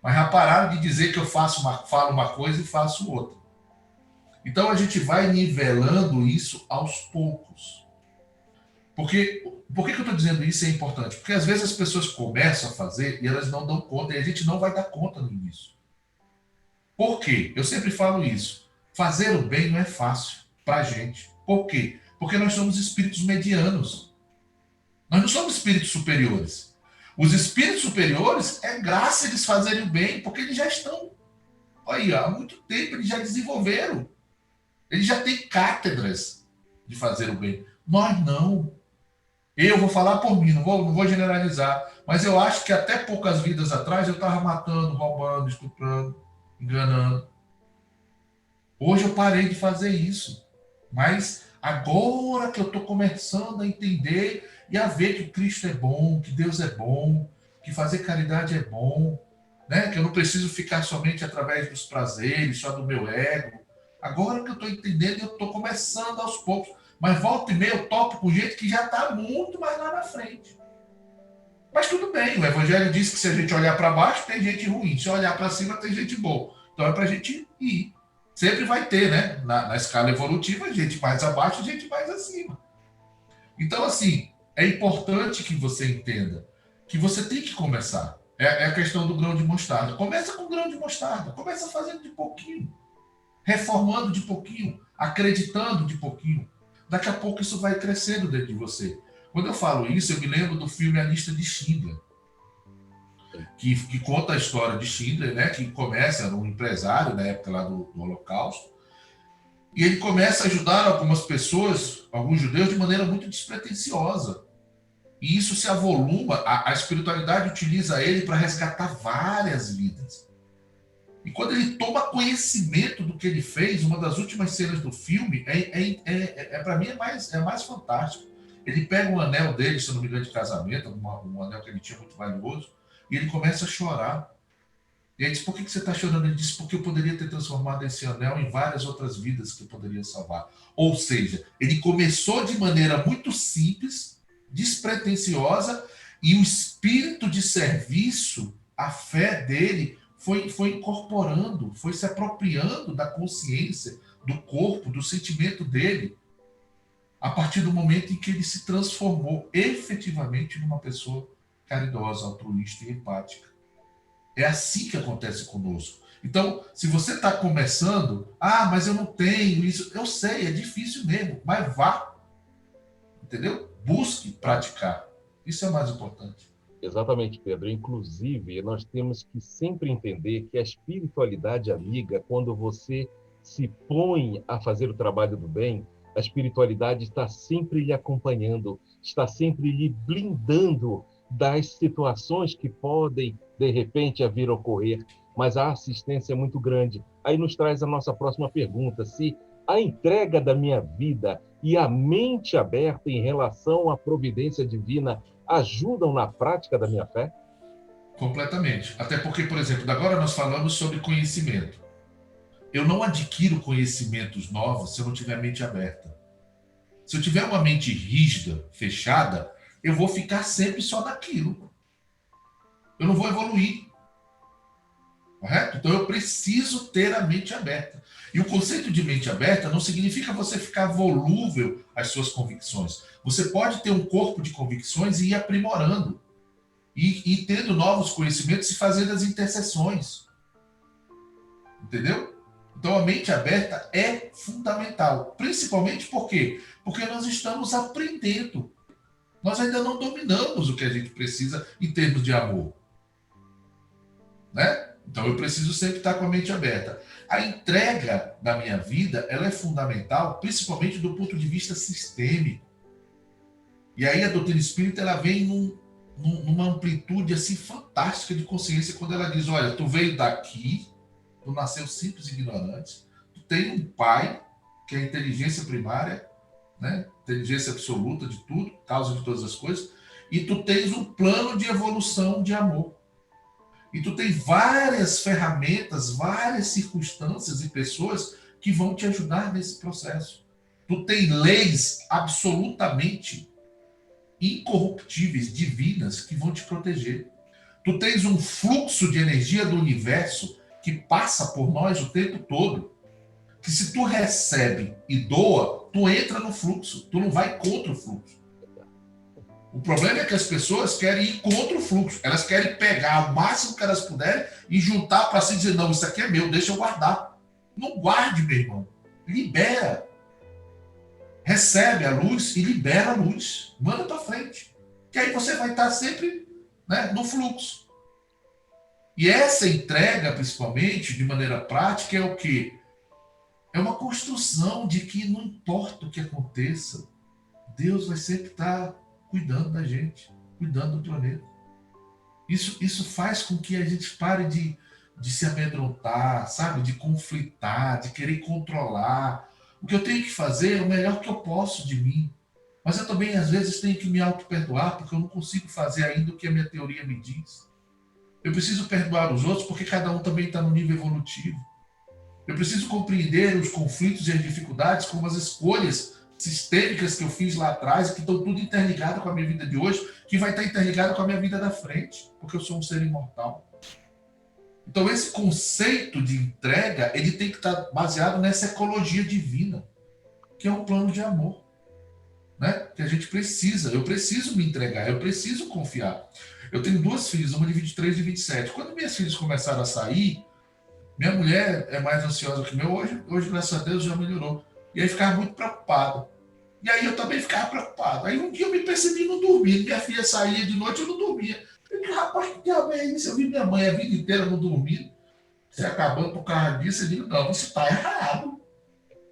Mas já pararam de dizer que eu falo uma coisa e faço outra. Então a gente vai nivelando isso aos poucos. Por que eu estou dizendo isso é importante? Porque às vezes as pessoas começam a fazer e elas não dão conta, e a gente não vai dar conta no início. Por quê? Eu sempre falo isso. Fazer o bem não é fácil para a gente. Por quê? Porque nós somos espíritos medianos. Nós não somos espíritos superiores. Os espíritos superiores, é graça eles fazerem o bem, porque eles já estão aí há muito tempo, eles já desenvolveram. Eles já têm cátedras de fazer o bem. Nós não. Eu vou falar por mim, não vou generalizar, mas eu acho que até poucas vidas atrás eu estava matando, roubando, estuprando, enganando. Hoje eu parei de fazer isso. Mas agora que eu estou começando a entender e a ver que Cristo é bom, que Deus é bom, que fazer caridade é bom, que eu não preciso ficar somente através dos prazeres, só do meu ego. Agora que eu estou entendendo, eu estou começando aos poucos. Mas volta e meia eu topo com gente que já está muito mais lá na frente. Mas tudo bem, o Evangelho diz que se a gente olhar para baixo, tem gente ruim. Se olhar para cima, tem gente boa. Então é para a gente ir. Sempre vai ter, na escala evolutiva, gente mais abaixo e gente mais acima. Então, assim, é importante que você entenda que você tem que começar. É a questão do grão de mostarda. Começa com grão de mostarda. Começa fazendo de pouquinho. Reformando de pouquinho. Acreditando de pouquinho. Daqui a pouco isso vai crescendo dentro de você. Quando eu falo isso, eu me lembro do filme A Lista de Schindler, que conta a história de Schindler, que começa num empresário na época lá do Holocausto, e ele começa a ajudar algumas pessoas, alguns judeus, de maneira muito despretensiosa. E isso se avoluma, a espiritualidade utiliza ele para resgatar várias vidas. E quando ele toma conhecimento do que ele fez, uma das últimas cenas do filme, para mim, é mais fantástico. Ele pega um anel dele, se não me engano, de casamento, um anel que ele tinha muito valioso, e ele começa a chorar. E ele diz, por que você está chorando? Ele diz, porque eu poderia ter transformado esse anel em várias outras vidas que eu poderia salvar. Ou seja, ele começou de maneira muito simples, despretensiosa, e o espírito de serviço, a fé dele, foi incorporando, foi se apropriando da consciência, do corpo, do sentimento dele, a partir do momento em que ele se transformou efetivamente numa pessoa caridosa, altruísta e empática. É assim que acontece conosco. Então, se você está começando, mas eu não tenho isso, eu sei, é difícil mesmo, mas vá, entendeu? Busque praticar. Isso é o mais importante. Exatamente, Pedro. Inclusive, nós temos que sempre entender que a espiritualidade amiga, quando você se põe a fazer o trabalho do bem, a espiritualidade está sempre lhe acompanhando, está sempre lhe blindando das situações que podem, de repente, vir a ocorrer, mas a assistência é muito grande. Aí nos traz a nossa próxima pergunta: se a entrega da minha vida e a mente aberta em relação à providência divina ajudam na prática da minha fé? Completamente. Até porque, por exemplo, agora nós falamos sobre conhecimento. Eu não adquiro conhecimentos novos se eu não tiver a mente aberta. Se eu tiver uma mente rígida, fechada, eu vou ficar sempre só naquilo. Eu não vou evoluir. Correto? Então eu preciso ter a mente aberta. E o conceito de mente aberta não significa você ficar volúvel às suas convicções. Você pode ter um corpo de convicções e ir aprimorando. E tendo novos conhecimentos e fazendo as interseções. Entendeu? Então a mente aberta é fundamental. Principalmente por quê? Porque nós estamos aprendendo. Nós ainda não dominamos o que a gente precisa em termos de amor. Né? Então eu preciso sempre estar com a mente aberta. A entrega da minha vida, ela é fundamental, principalmente do ponto de vista sistêmico. E aí a doutrina espírita, ela vem numa amplitude assim fantástica de consciência quando ela diz: olha, tu veio daqui, tu nasceu simples e ignorante, tu tem um pai que é a inteligência primária, né? Inteligência absoluta de tudo, causa de todas as coisas, e tu tens um plano de evolução de amor. E tu tem várias ferramentas, várias circunstâncias e pessoas que vão te ajudar nesse processo. Tu tem leis absolutamente incorruptíveis, divinas, que vão te proteger. Tu tens um fluxo de energia do universo que passa por nós o tempo todo. Que se tu recebe e doa, tu entra no fluxo. Tu não vai contra o fluxo. O problema é que as pessoas querem ir contra o fluxo. Elas querem pegar o máximo que elas puderem e juntar para si dizer: não, isso aqui é meu, deixa eu guardar. Não guarde, meu irmão. Libera. Recebe a luz e libera a luz. Manda para frente. Que aí você vai estar sempre, né, no fluxo. E essa entrega, principalmente, de maneira prática, é o quê? É uma construção de que não importa o que aconteça, Deus vai sempre estar cuidando da gente, cuidando do planeta. Isso faz com que a gente pare de se amedrontar, sabe? De conflitar, de querer controlar. O que eu tenho que fazer é o melhor que eu posso de mim. Mas eu também, às vezes, tenho que me auto-perdoar porque eu não consigo fazer ainda o que a minha teoria me diz. Eu preciso perdoar os outros porque cada um também está no nível evolutivo. Eu preciso compreender os conflitos e as dificuldades como as escolhas sistêmicas que eu fiz lá atrás, que estão tudo interligadas com a minha vida de hoje, que vai estar interligada com a minha vida da frente, porque eu sou um ser imortal. Então esse conceito de entrega, ele tem que estar baseado nessa ecologia divina, que é um plano de amor, né? Que a gente precisa. Eu preciso me entregar, eu preciso confiar. Eu tenho duas filhas, uma de 23 e 27. Quando minhas filhas começaram a sair, minha mulher é mais ansiosa que eu. Hoje, graças a Deus, já melhorou. E aí ficava muito preocupado. E aí eu também ficava preocupado. Aí um dia eu me percebi não dormindo. Minha filha saía de noite, eu não dormia. Eu disse: rapaz, que diabo é isso? Eu vi minha mãe a vida inteira não dormindo. Você acabando por causa disso, eu digo: não, isso está errado.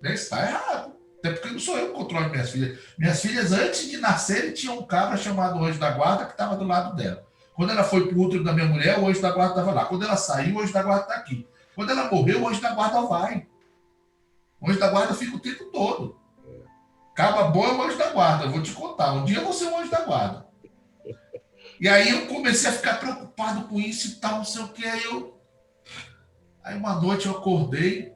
Isso está errado. Até porque não sou eu que controlo minhas filhas. Minhas filhas, antes de nascerem, tinha um cabra chamado Anjo da Guarda que estava do lado dela. Quando ela foi para o útero da minha mulher, o Anjo da Guarda estava lá. Quando ela saiu, o Anjo da Guarda está aqui. Quando ela morreu, o Anjo da Guarda vai. O Anjo da Guarda fica o tempo todo. Caba bom é o Anjo da Guarda, eu vou te contar. Um dia eu vou ser o Anjo da Guarda. E aí eu comecei a ficar preocupado com isso e tal, não sei o que. Aí uma noite eu acordei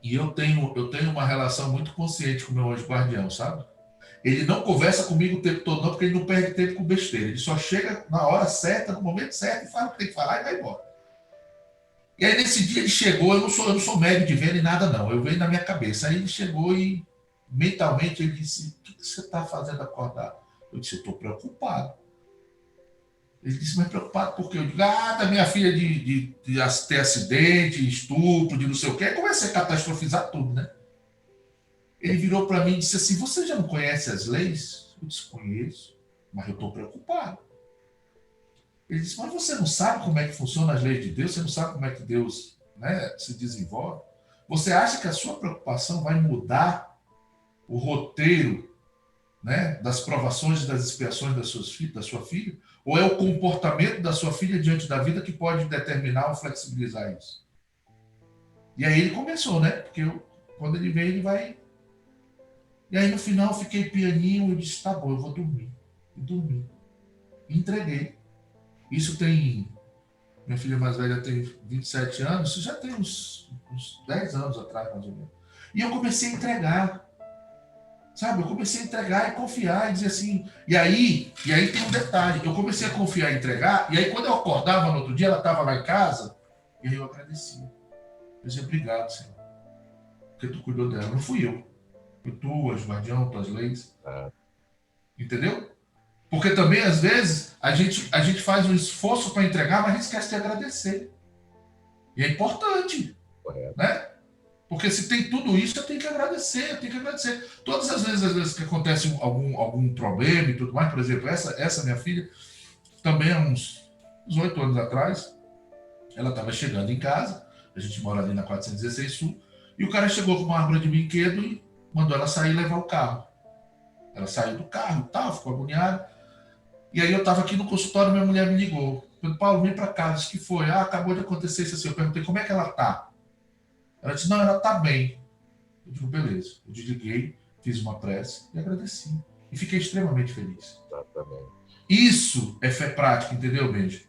e eu tenho uma relação muito consciente com o meu anjo guardião, sabe? Ele não conversa comigo o tempo todo, não, porque ele não perde tempo com besteira. Ele só chega na hora certa, no momento certo, e fala o que tem que falar e vai embora. E aí nesse dia ele chegou, eu não sou médico de ver nem nada não, eu venho na minha cabeça. Aí ele chegou e mentalmente ele disse: o que você está fazendo acordar? Eu disse: eu estou preocupado. Ele disse, mas preocupado por quê? Eu digo, da minha filha de ter acidente, estupro, de não sei o quê. Aí comecei a catastrofizar tudo, né? Ele virou para mim e disse assim, você já não conhece as leis? Eu disse, conheço, mas eu estou preocupado. Ele disse, mas você não sabe como é que funcionam as leis de Deus? Você não sabe como é que Deus, né, se desenvolve? Você acha que a sua preocupação vai mudar o roteiro, né, das provações e das expiações da sua filha? Ou é o comportamento da sua filha diante da vida que pode determinar ou flexibilizar isso? E aí ele começou, né? Porque quando ele vem, ele vai... E aí no final eu fiquei pianinho e disse, tá bom, eu vou dormir. E dormi. E entreguei. Isso tem... Minha filha mais velha tem 27 anos, isso já tem uns 10 anos atrás, mais ou menos. E eu comecei a entregar. Sabe? Eu comecei a entregar e confiar e dizer assim... E aí tem um detalhe. Eu comecei a confiar e entregar, e aí quando eu acordava no outro dia, ela estava lá em casa, e aí eu agradeci. Eu disse, obrigado, Senhor. Porque tu cuidou dela. Não fui eu. Foi tu, as guardião, tuas leis. Entendeu? Porque também, às vezes, a gente faz um esforço para entregar, mas a gente esquece de agradecer. E é importante. Correto. Né? Porque se tem tudo isso, eu tenho que agradecer, Todas as vezes que acontece algum problema e tudo mais, por exemplo, essa minha filha, também há uns 8 anos atrás, ela estava chegando em casa, a gente mora ali na 416 Sul, e o cara chegou com uma árvore de brinquedo e mandou ela sair e levar o carro. Ela saiu do carro e tal, ficou agoniada. E aí eu estava aqui no consultório, minha mulher me ligou. Falei, Paulo, vem para cá. Disse que foi. Acabou de acontecer isso assim. Eu perguntei, como é que ela tá? Ela disse, não, ela tá bem. Eu digo, beleza. Eu desliguei, fiz uma prece e agradeci. E fiquei extremamente feliz. Exatamente. Isso é fé prática, entendeu, Benji?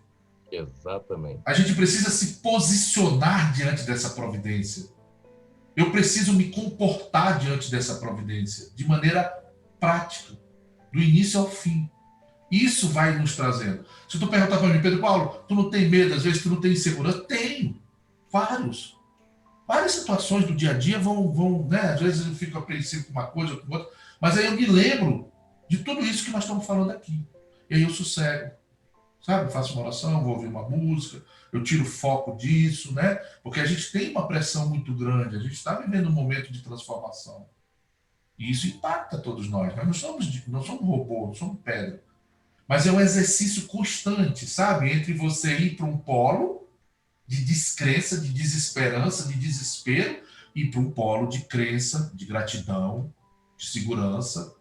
Exatamente. A gente precisa se posicionar diante dessa providência. Eu preciso me comportar diante dessa providência de maneira prática, do início ao fim. Isso vai nos trazendo. Se tu perguntar para mim, Pedro Paulo, tu não tem medo, às vezes tu não tem insegurança? Tenho. Várias situações do dia a dia vão, né? Às vezes eu fico apreensivo com uma coisa ou com outra, mas aí eu me lembro de tudo isso que nós estamos falando aqui. E aí eu sossego. Sabe? Faço uma oração, vou ouvir uma música, eu tiro foco disso, né? Porque a gente tem uma pressão muito grande, a gente está vivendo um momento de transformação. E isso impacta todos nós. Nós não somos robô, não somos pedra. Mas é um exercício constante, sabe? Entre você ir para um polo de descrença, de desesperança, de desespero, e para um polo de crença, de gratidão, de segurança,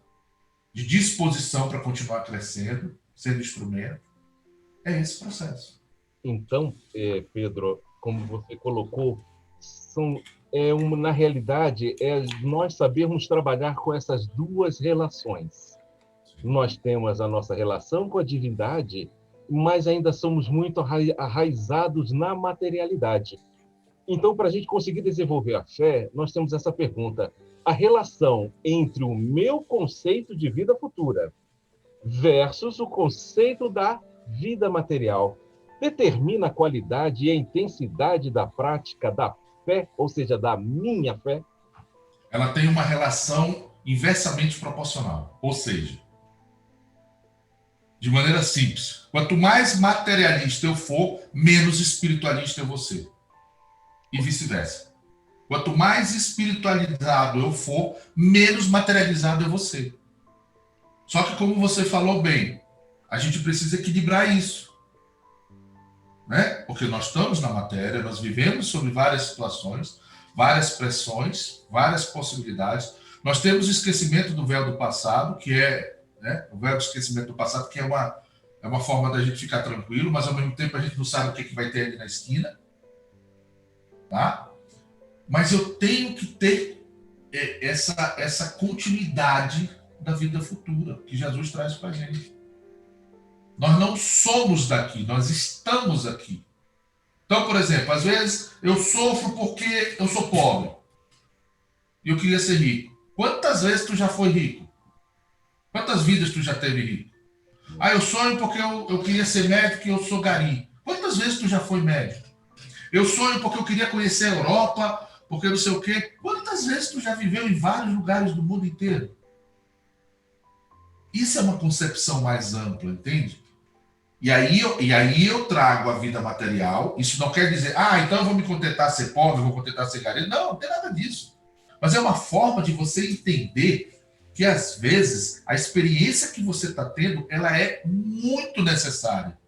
de disposição para continuar crescendo, sendo instrumento. É esse processo. Então, Pedro, como você colocou, na realidade, nós sabermos trabalhar com essas duas relações. Nós temos a nossa relação com a divindade, mas ainda somos muito arraizados na materialidade. Então, para a gente conseguir desenvolver a fé, nós temos essa pergunta. A relação entre o meu conceito de vida futura versus o conceito da vida material determina a qualidade e a intensidade da prática da fé, ou seja, da minha fé? Ela tem uma relação inversamente proporcional. Ou seja, de maneira simples, quanto mais materialista eu for, menos espiritualista eu vou ser. E vice-versa. Quanto mais espiritualizado eu for, menos materializado eu vou ser. Só que, como você falou bem, a gente precisa equilibrar isso. Né? Porque nós estamos na matéria, nós vivemos sobre várias situações, várias pressões, várias possibilidades. Nós temos o esquecimento do véu do passado, que é, né, o véu do esquecimento do passado, que é uma forma da gente ficar tranquilo, mas ao mesmo tempo a gente não sabe o que vai ter ali na esquina. Tá? Mas eu tenho que ter essa continuidade da vida futura que Jesus traz para a gente. Nós não somos daqui, nós estamos aqui. Então, por exemplo, às vezes eu sofro porque eu sou pobre e eu queria ser rico. Quantas vezes tu já foi rico? Quantas vidas tu já teve rico? Eu sonho porque eu queria ser médico e eu sou gari. Quantas vezes tu já foi médico? Eu sonho porque eu queria conhecer a Europa, porque não sei o quê. Quantas vezes tu já viveu em vários lugares do mundo inteiro? Isso é uma concepção mais ampla, entende? E aí eu trago a vida material. Isso não quer dizer, então eu vou me contentar ser pobre, vou contentar ser carente. Não, não tem nada disso. Mas é uma forma de você entender que, às vezes, a experiência que você está tendo, ela é muito necessária.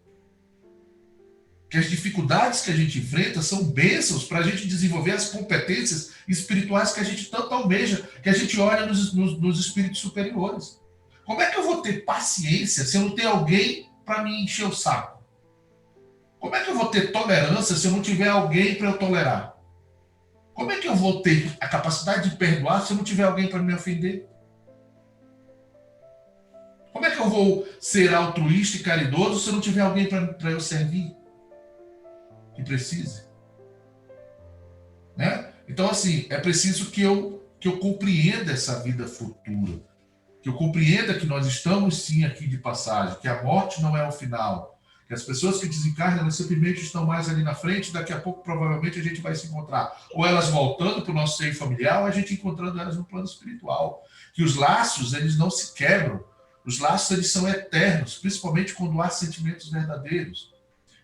Que as dificuldades que a gente enfrenta são bênçãos para a gente desenvolver as competências espirituais que a gente tanto almeja, que a gente olha nos espíritos superiores. Como é que eu vou ter paciência se eu não tenho alguém para me encher o saco? Como é que eu vou ter tolerância se eu não tiver alguém para eu tolerar? Como é que eu vou ter a capacidade de perdoar se eu não tiver alguém para me ofender? Como é que eu vou ser altruísta e caridoso se eu não tiver alguém para eu servir? Que precise. Né? Então, assim, é preciso que eu compreenda essa vida futura. Que eu compreenda que nós estamos, sim, aqui de passagem. Que a morte não é o final. Que as pessoas que desencarnam simplesmente estão mais ali na frente. Daqui a pouco, provavelmente, a gente vai se encontrar. Ou elas voltando para o nosso seio familiar, ou a gente encontrando elas no plano espiritual. Que os laços, eles não se quebram. Os laços, eles são eternos. Principalmente quando há sentimentos verdadeiros.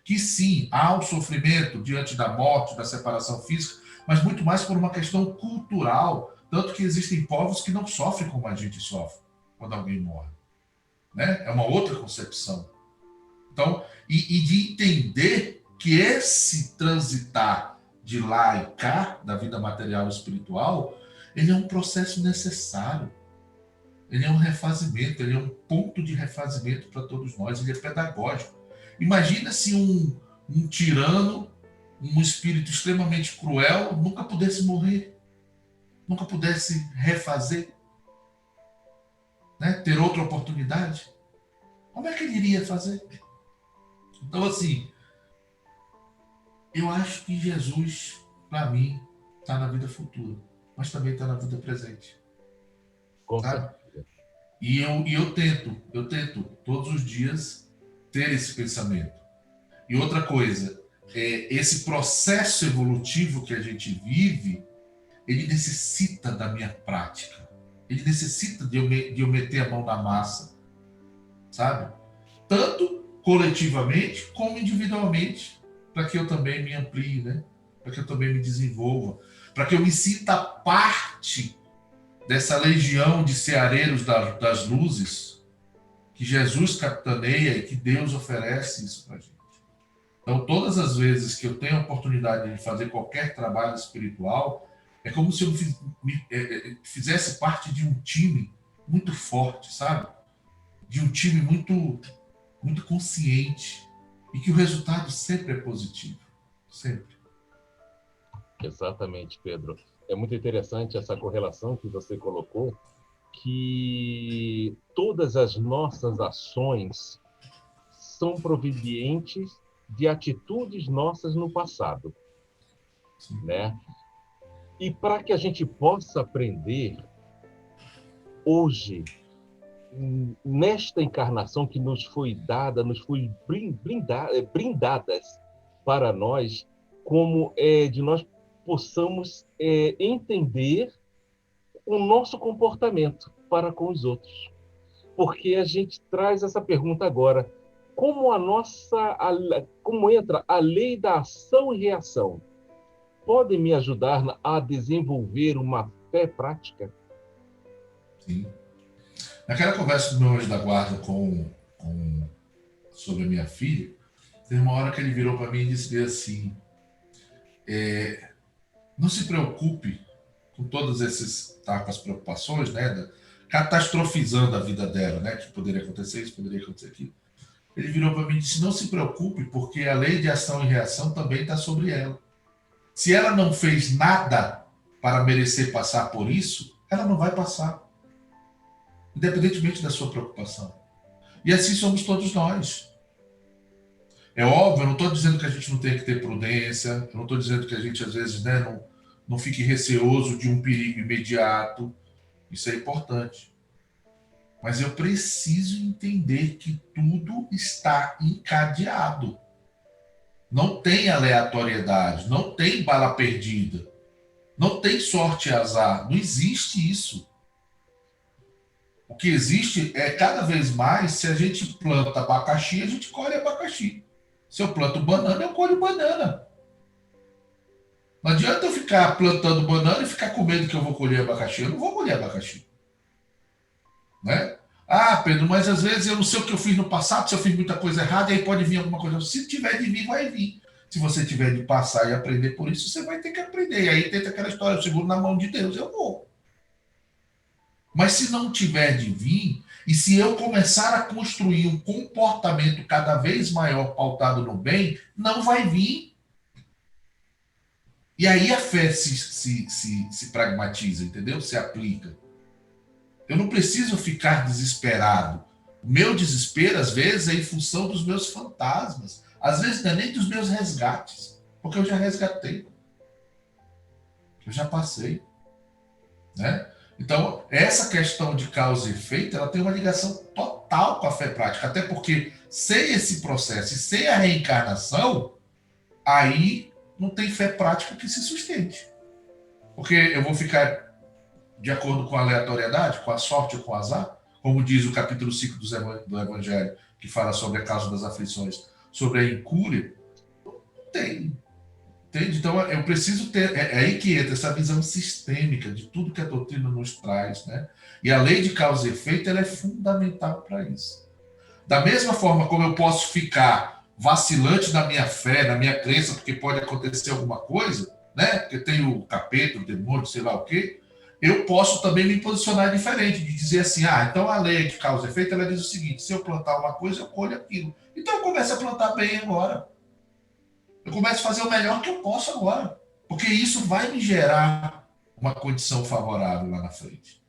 Que sim, há o sofrimento diante da morte, da separação física, mas muito mais por uma questão cultural, tanto que existem povos que não sofrem como a gente sofre quando alguém morre. Né? É uma outra concepção. Então, e de entender que esse transitar de lá e cá, da vida material e espiritual, ele é um processo necessário. Ele é um refazimento, ele é um ponto de refazimento para todos nós, ele é pedagógico. Imagina se um tirano, um espírito extremamente cruel, nunca pudesse morrer, nunca pudesse refazer, né? Ter outra oportunidade. Como é que ele iria fazer? Então, assim, eu acho que Jesus, para mim, está na vida futura, mas também está na vida presente. Com sabe? certeza. E eu tento todos os dias ter esse pensamento. E outra coisa, esse processo evolutivo que a gente vive, ele necessita da minha prática. Ele necessita de eu meter a mão na massa, sabe? Tanto coletivamente como individualmente, para que eu também me amplie, né? Para que eu também me desenvolva, para que eu me sinta parte dessa legião de ceareiros das luzes que Jesus capitaneia e que Deus oferece isso para a gente. Então, todas as vezes que eu tenho a oportunidade de fazer qualquer trabalho espiritual, é como se eu fizesse parte de um time muito forte, sabe? De um time muito, muito consciente e que o resultado sempre é positivo. Sempre. Exatamente, Pedro. É muito interessante essa correlação que você colocou, que todas as nossas ações são provenientes de atitudes nossas no passado, né? E para que a gente possa aprender hoje, nesta encarnação que nos foi dada, nos foi brindadas para nós, como de nós possamos entender o nosso comportamento para com os outros. Porque a gente traz essa pergunta agora, como entra a lei da ação e reação? Pode me ajudar a desenvolver uma fé prática? Sim. Naquela conversa do meu anjo da guarda sobre a minha filha, teve uma hora que ele virou para mim e disse assim, não se preocupe com todas essas tapas, preocupações, né, catastrofizando a vida dela, né, que poderia acontecer isso, poderia acontecer aquilo. Ele virou para mim e disse, não se preocupe, porque a lei de ação e reação também está sobre ela. Se ela não fez nada para merecer passar por isso, ela não vai passar, independentemente da sua preocupação. E assim somos todos nós. É óbvio, eu não estou dizendo que a gente não tem que ter prudência, eu não estou dizendo que a gente, às vezes, né, não fique receoso de um perigo imediato. Isso é importante. Mas eu preciso entender que tudo está encadeado. Não tem aleatoriedade, não tem bala perdida, não tem sorte e azar, não existe isso. O que existe é cada vez mais, se a gente planta abacaxi, a gente colhe abacaxi. Se eu planto banana, eu colho banana. Não adianta eu ficar plantando banana e ficar com medo que eu vou colher abacaxi. Eu não vou colher abacaxi. Né? Ah, Pedro, mas às vezes eu não sei o que eu fiz no passado, se eu fiz muita coisa errada, aí pode vir alguma coisa. Se tiver de vir, vai vir. Se você tiver de passar e aprender por isso, você vai ter que aprender. E aí tenta aquela história, eu seguro na mão de Deus, eu vou. Mas se não tiver de vir, e se eu começar a construir um comportamento cada vez maior pautado no bem, não vai vir. E aí a fé se pragmatiza, entendeu? Se aplica. Eu não preciso ficar desesperado. O meu desespero, às vezes, é em função dos meus fantasmas. Às vezes não é nem dos meus resgates, porque eu já resgatei. Eu já passei. Né? Então, essa questão de causa e efeito, ela tem uma ligação total com a fé prática. Até porque, sem esse processo e sem a reencarnação, aí não tem fé prática que se sustente. Porque eu vou ficar de acordo com a aleatoriedade, com a sorte ou com o azar, como diz o capítulo 5 do Evangelho, que fala sobre a causa das aflições, sobre a incúria. Não tem. Entende? Então, eu preciso ter... É aí que entra essa visão sistêmica de tudo que a doutrina nos traz. Né? E a lei de causa e efeito ela é fundamental para isso. Da mesma forma como eu posso ficar vacilante na minha fé, na minha crença, porque pode acontecer alguma coisa, né? Porque tem o capeta, o demônio, sei lá o quê, eu posso também me posicionar diferente, de dizer assim, então a lei de causa e efeito, ela diz o seguinte, se eu plantar uma coisa, eu colho aquilo. Então eu começo a plantar bem agora. Eu começo a fazer o melhor que eu posso agora. Porque isso vai me gerar uma condição favorável lá na frente.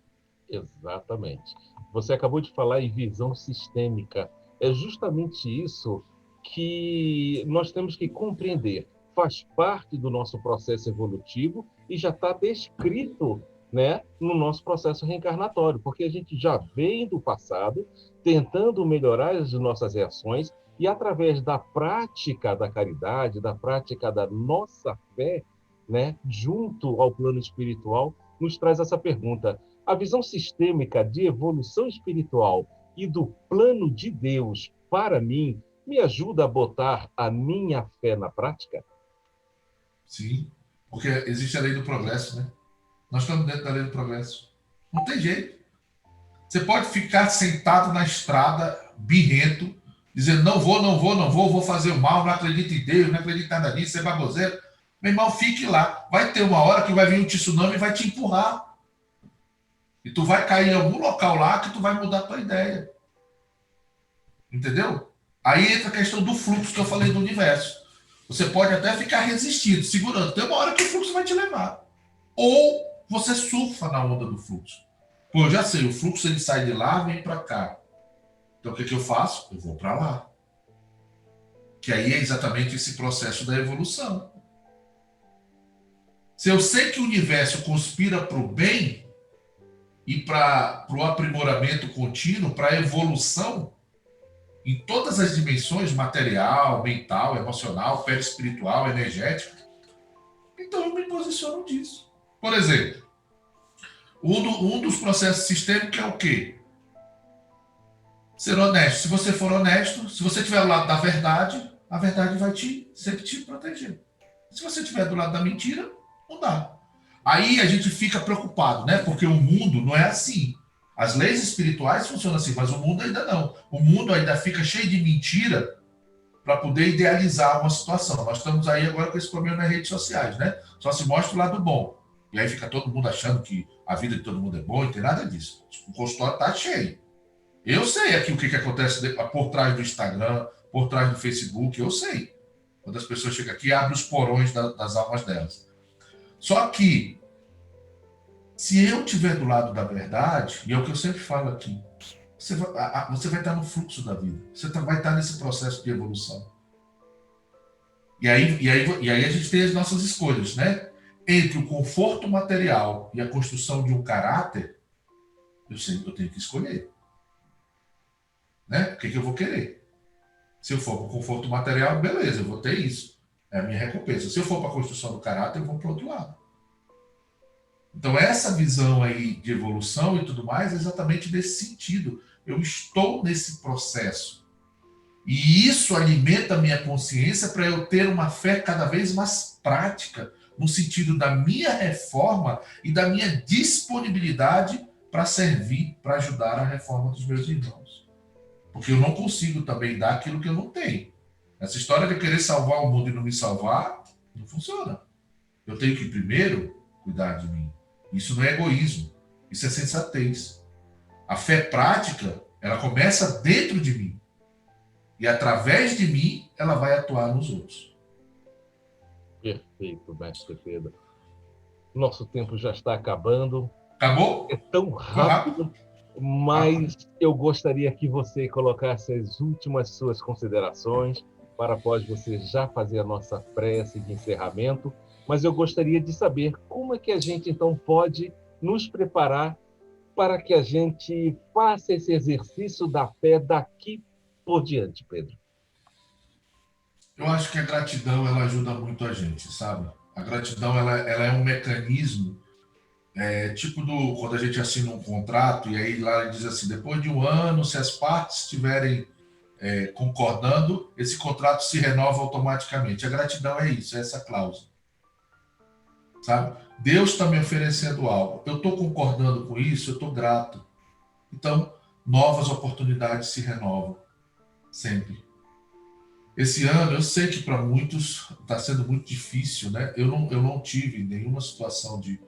Exatamente. Você acabou de falar em visão sistêmica. É justamente isso que nós temos que compreender. Faz parte do nosso processo evolutivo e já está descrito, né, no nosso processo reencarnatório, porque a gente já vem do passado tentando melhorar as nossas reações e através da prática da caridade, da prática da nossa fé, né, junto ao plano espiritual, nos traz essa pergunta: a visão sistêmica de evolução espiritual e do plano de Deus para mim me ajuda a botar a minha fé na prática? Sim, porque existe a lei do progresso, né? Nós estamos dentro da lei do progresso. Não tem jeito. Você pode ficar sentado na estrada, birrento, dizendo não vou fazer o mal, não acredito em Deus, não acredito em nada disso, é baboseiro. Meu irmão, fique lá. Vai ter uma hora que vai vir um tsunami e vai te empurrar. E tu vai cair em algum local lá que tu vai mudar a tua ideia. Entendeu? Aí entra a questão do fluxo que eu falei do universo. Você pode até ficar resistindo, segurando. Tem uma hora que o fluxo vai te levar. Ou você surfa na onda do fluxo. Pô, eu já sei, o fluxo ele sai de lá, vem para cá. Então o que eu faço? Eu vou para lá. Que aí é exatamente esse processo da evolução. Se eu sei que o universo conspira para o bem e para o aprimoramento contínuo, para a evolução, em todas as dimensões, material, mental, emocional, perispiritual, energética, então eu me posiciono disso. Por exemplo, um dos processos sistêmicos é o quê? Ser honesto. Se você for honesto, se você estiver do lado da verdade, a verdade vai sempre te proteger. Se você estiver do lado da mentira, não dá. Aí a gente fica preocupado, né? Porque o mundo não é assim. As leis espirituais funcionam assim, mas o mundo ainda não. O mundo ainda fica cheio de mentira para poder idealizar uma situação. Nós estamos aí agora com esse problema nas redes sociais, né? Só se mostra o lado bom. E aí fica todo mundo achando que a vida de todo mundo é boa e não tem nada disso. O consultório está cheio. Eu sei aqui o que acontece por trás do Instagram, por trás do Facebook, eu sei. Quando as pessoas chegam aqui, abrem os porões das almas delas. Só que, se eu estiver do lado da verdade, e é o que eu sempre falo aqui, você vai estar no fluxo da vida. Você vai estar nesse processo de evolução. E aí a gente tem as nossas escolhas, né? Entre o conforto material e a construção de um caráter, eu tenho que escolher. Né? O que eu vou querer? Se eu for para o conforto material, beleza, eu vou ter isso. É a minha recompensa. Se eu for para a construção do caráter, eu vou para o outro lado. Então, essa visão aí de evolução e tudo mais é exatamente nesse sentido. Eu estou nesse processo. E isso alimenta a minha consciência para eu ter uma fé cada vez mais prática, no sentido da minha reforma e da minha disponibilidade para servir, para ajudar a reforma dos meus irmãos. Porque eu não consigo também dar aquilo que eu não tenho. Essa história de eu querer salvar o mundo e não me salvar, não funciona. Eu tenho que primeiro cuidar de mim. Isso não é egoísmo, isso é sensatez. A fé prática, ela começa dentro de mim. E através de mim, ela vai atuar nos outros. Perfeito, mestre Pedro. Nosso tempo já está acabando. Acabou? É tão rápido, mas eu gostaria que você colocasse as últimas suas considerações para após você já fazer a nossa prece de encerramento. Mas eu gostaria de saber como é que a gente, então, pode nos preparar para que a gente faça esse exercício da fé daqui por diante, Pedro. Eu acho que a gratidão, ela ajuda muito a gente, sabe? A gratidão, ela é um mecanismo, tipo quando a gente assina um contrato, e aí lá ele diz assim, depois de 1 ano, se as partes estiverem concordando, esse contrato se renova automaticamente. A gratidão é isso, é essa cláusula. Sabe? Deus está me oferecendo algo. Eu estou concordando com isso, eu estou grato. Então, novas oportunidades se renovam. Sempre. Esse ano, eu sei que para muitos está sendo muito difícil, né? Eu não tive nenhuma situação de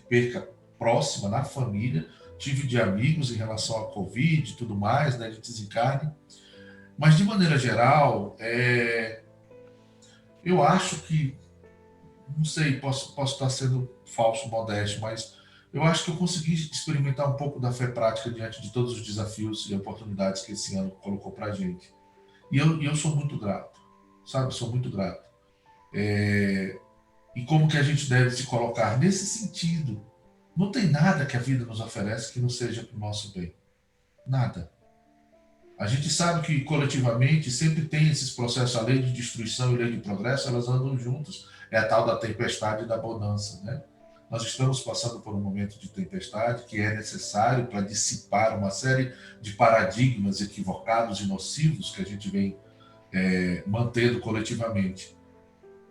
perca próxima na família. Tive de amigos em relação à Covid e tudo mais, né? De desencarne. Mas, de maneira geral, eu acho que não sei, posso estar sendo falso, modesto, mas eu acho que eu consegui experimentar um pouco da fé prática diante de todos os desafios e oportunidades que esse ano colocou para a gente. E eu sou muito grato, sabe? Sou muito grato. E como que a gente deve se colocar nesse sentido? Não tem nada que a vida nos oferece que não seja para o nosso bem. Nada. A gente sabe que coletivamente sempre tem esses processos, a lei de destruição e a lei de progresso, elas andam juntas. É a tal da tempestade e da bonança, né? Nós estamos passando por um momento de tempestade que é necessário para dissipar uma série de paradigmas equivocados e nocivos que a gente vem mantendo coletivamente.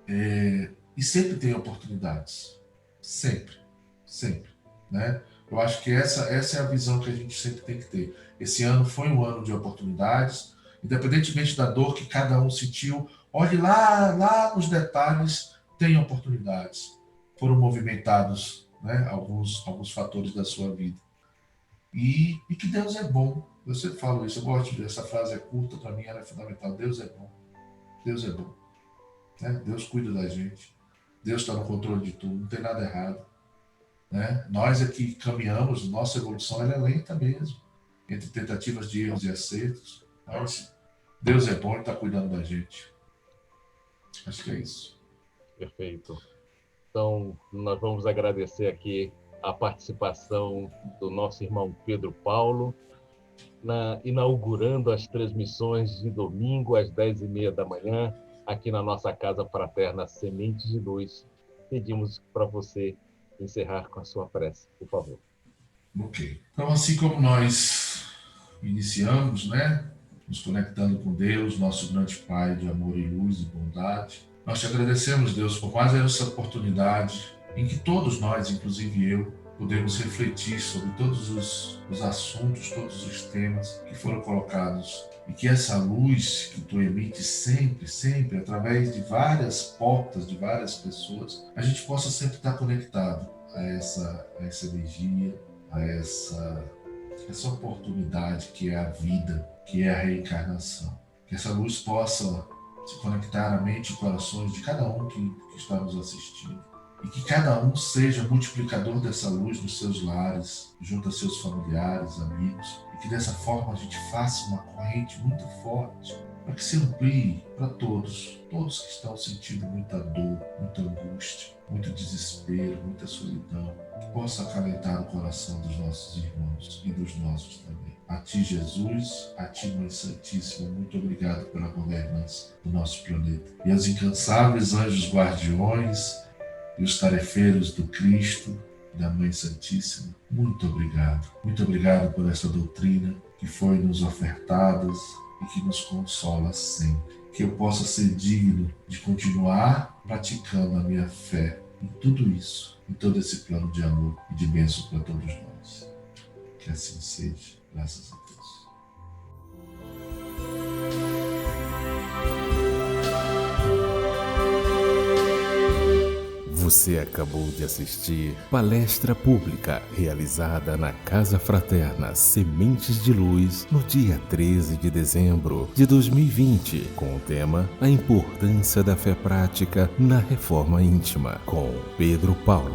E sempre tem oportunidades. Sempre. Sempre. Né? Eu acho que essa é a visão que a gente sempre tem que ter. Esse ano foi um ano de oportunidades, independentemente da dor que cada um sentiu, olhe lá nos detalhes, tem oportunidades. Foram movimentados, né, alguns fatores da sua vida. E que Deus é bom. Eu sempre falo isso, eu gosto dessa frase, é curta, para mim ela é fundamental. Deus é bom. Deus é bom. Né? Deus cuida da gente. Deus está no controle de tudo, não tem nada errado. Né? Nós aqui caminhamos, nossa evolução ela é lenta mesmo, entre tentativas de erros e acertos. Mas Deus é bom e está cuidando da gente. Acho que é isso. Perfeito. Então, nós vamos agradecer aqui a participação do nosso irmão Pedro Paulo, inaugurando as transmissões de domingo às 10h30 da manhã, aqui na nossa Casa Fraterna Sementes de Luz. Pedimos para você encerrar com a sua prece, por favor. Ok. Então, assim como nós iniciamos, né, nos conectando com Deus, nosso grande Pai de amor e luz e bondade, nós te agradecemos, Deus, por mais essa oportunidade em que todos nós, inclusive eu, podemos refletir sobre todos os assuntos, todos os temas que foram colocados e que essa luz que tu emites sempre, sempre, através de várias portas, de várias pessoas, a gente possa sempre estar conectado a essa energia, a essa oportunidade que é a vida, que é a reencarnação. Que essa luz possa se conectar à mente e corações de cada um que está nos assistindo. E que cada um seja multiplicador dessa luz nos seus lares, junto a seus familiares, amigos. E que dessa forma a gente faça uma corrente muito forte, para que se amplie para todos que estão sentindo muita dor, muita angústia, muito desespero, muita solidão. Que possa acalentar o coração dos nossos irmãos e dos nossos também. A ti, Jesus, a ti, Mãe Santíssima, muito obrigado pela governança do nosso planeta. E aos incansáveis anjos guardiões e os tarefeiros do Cristo, da Mãe Santíssima, muito obrigado. Muito obrigado por essa doutrina que foi nos ofertada e que nos consola sempre. Que eu possa ser digno de continuar praticando a minha fé em tudo isso, em todo esse plano de amor e de bênção para todos nós. Que assim seja, graças a Deus. Você acabou de assistir palestra pública realizada na Casa Fraterna Sementes de Luz no dia 13 de dezembro de 2020, com o tema A Importância da Fé Prática na Reforma Íntima, com Pedro Paulo.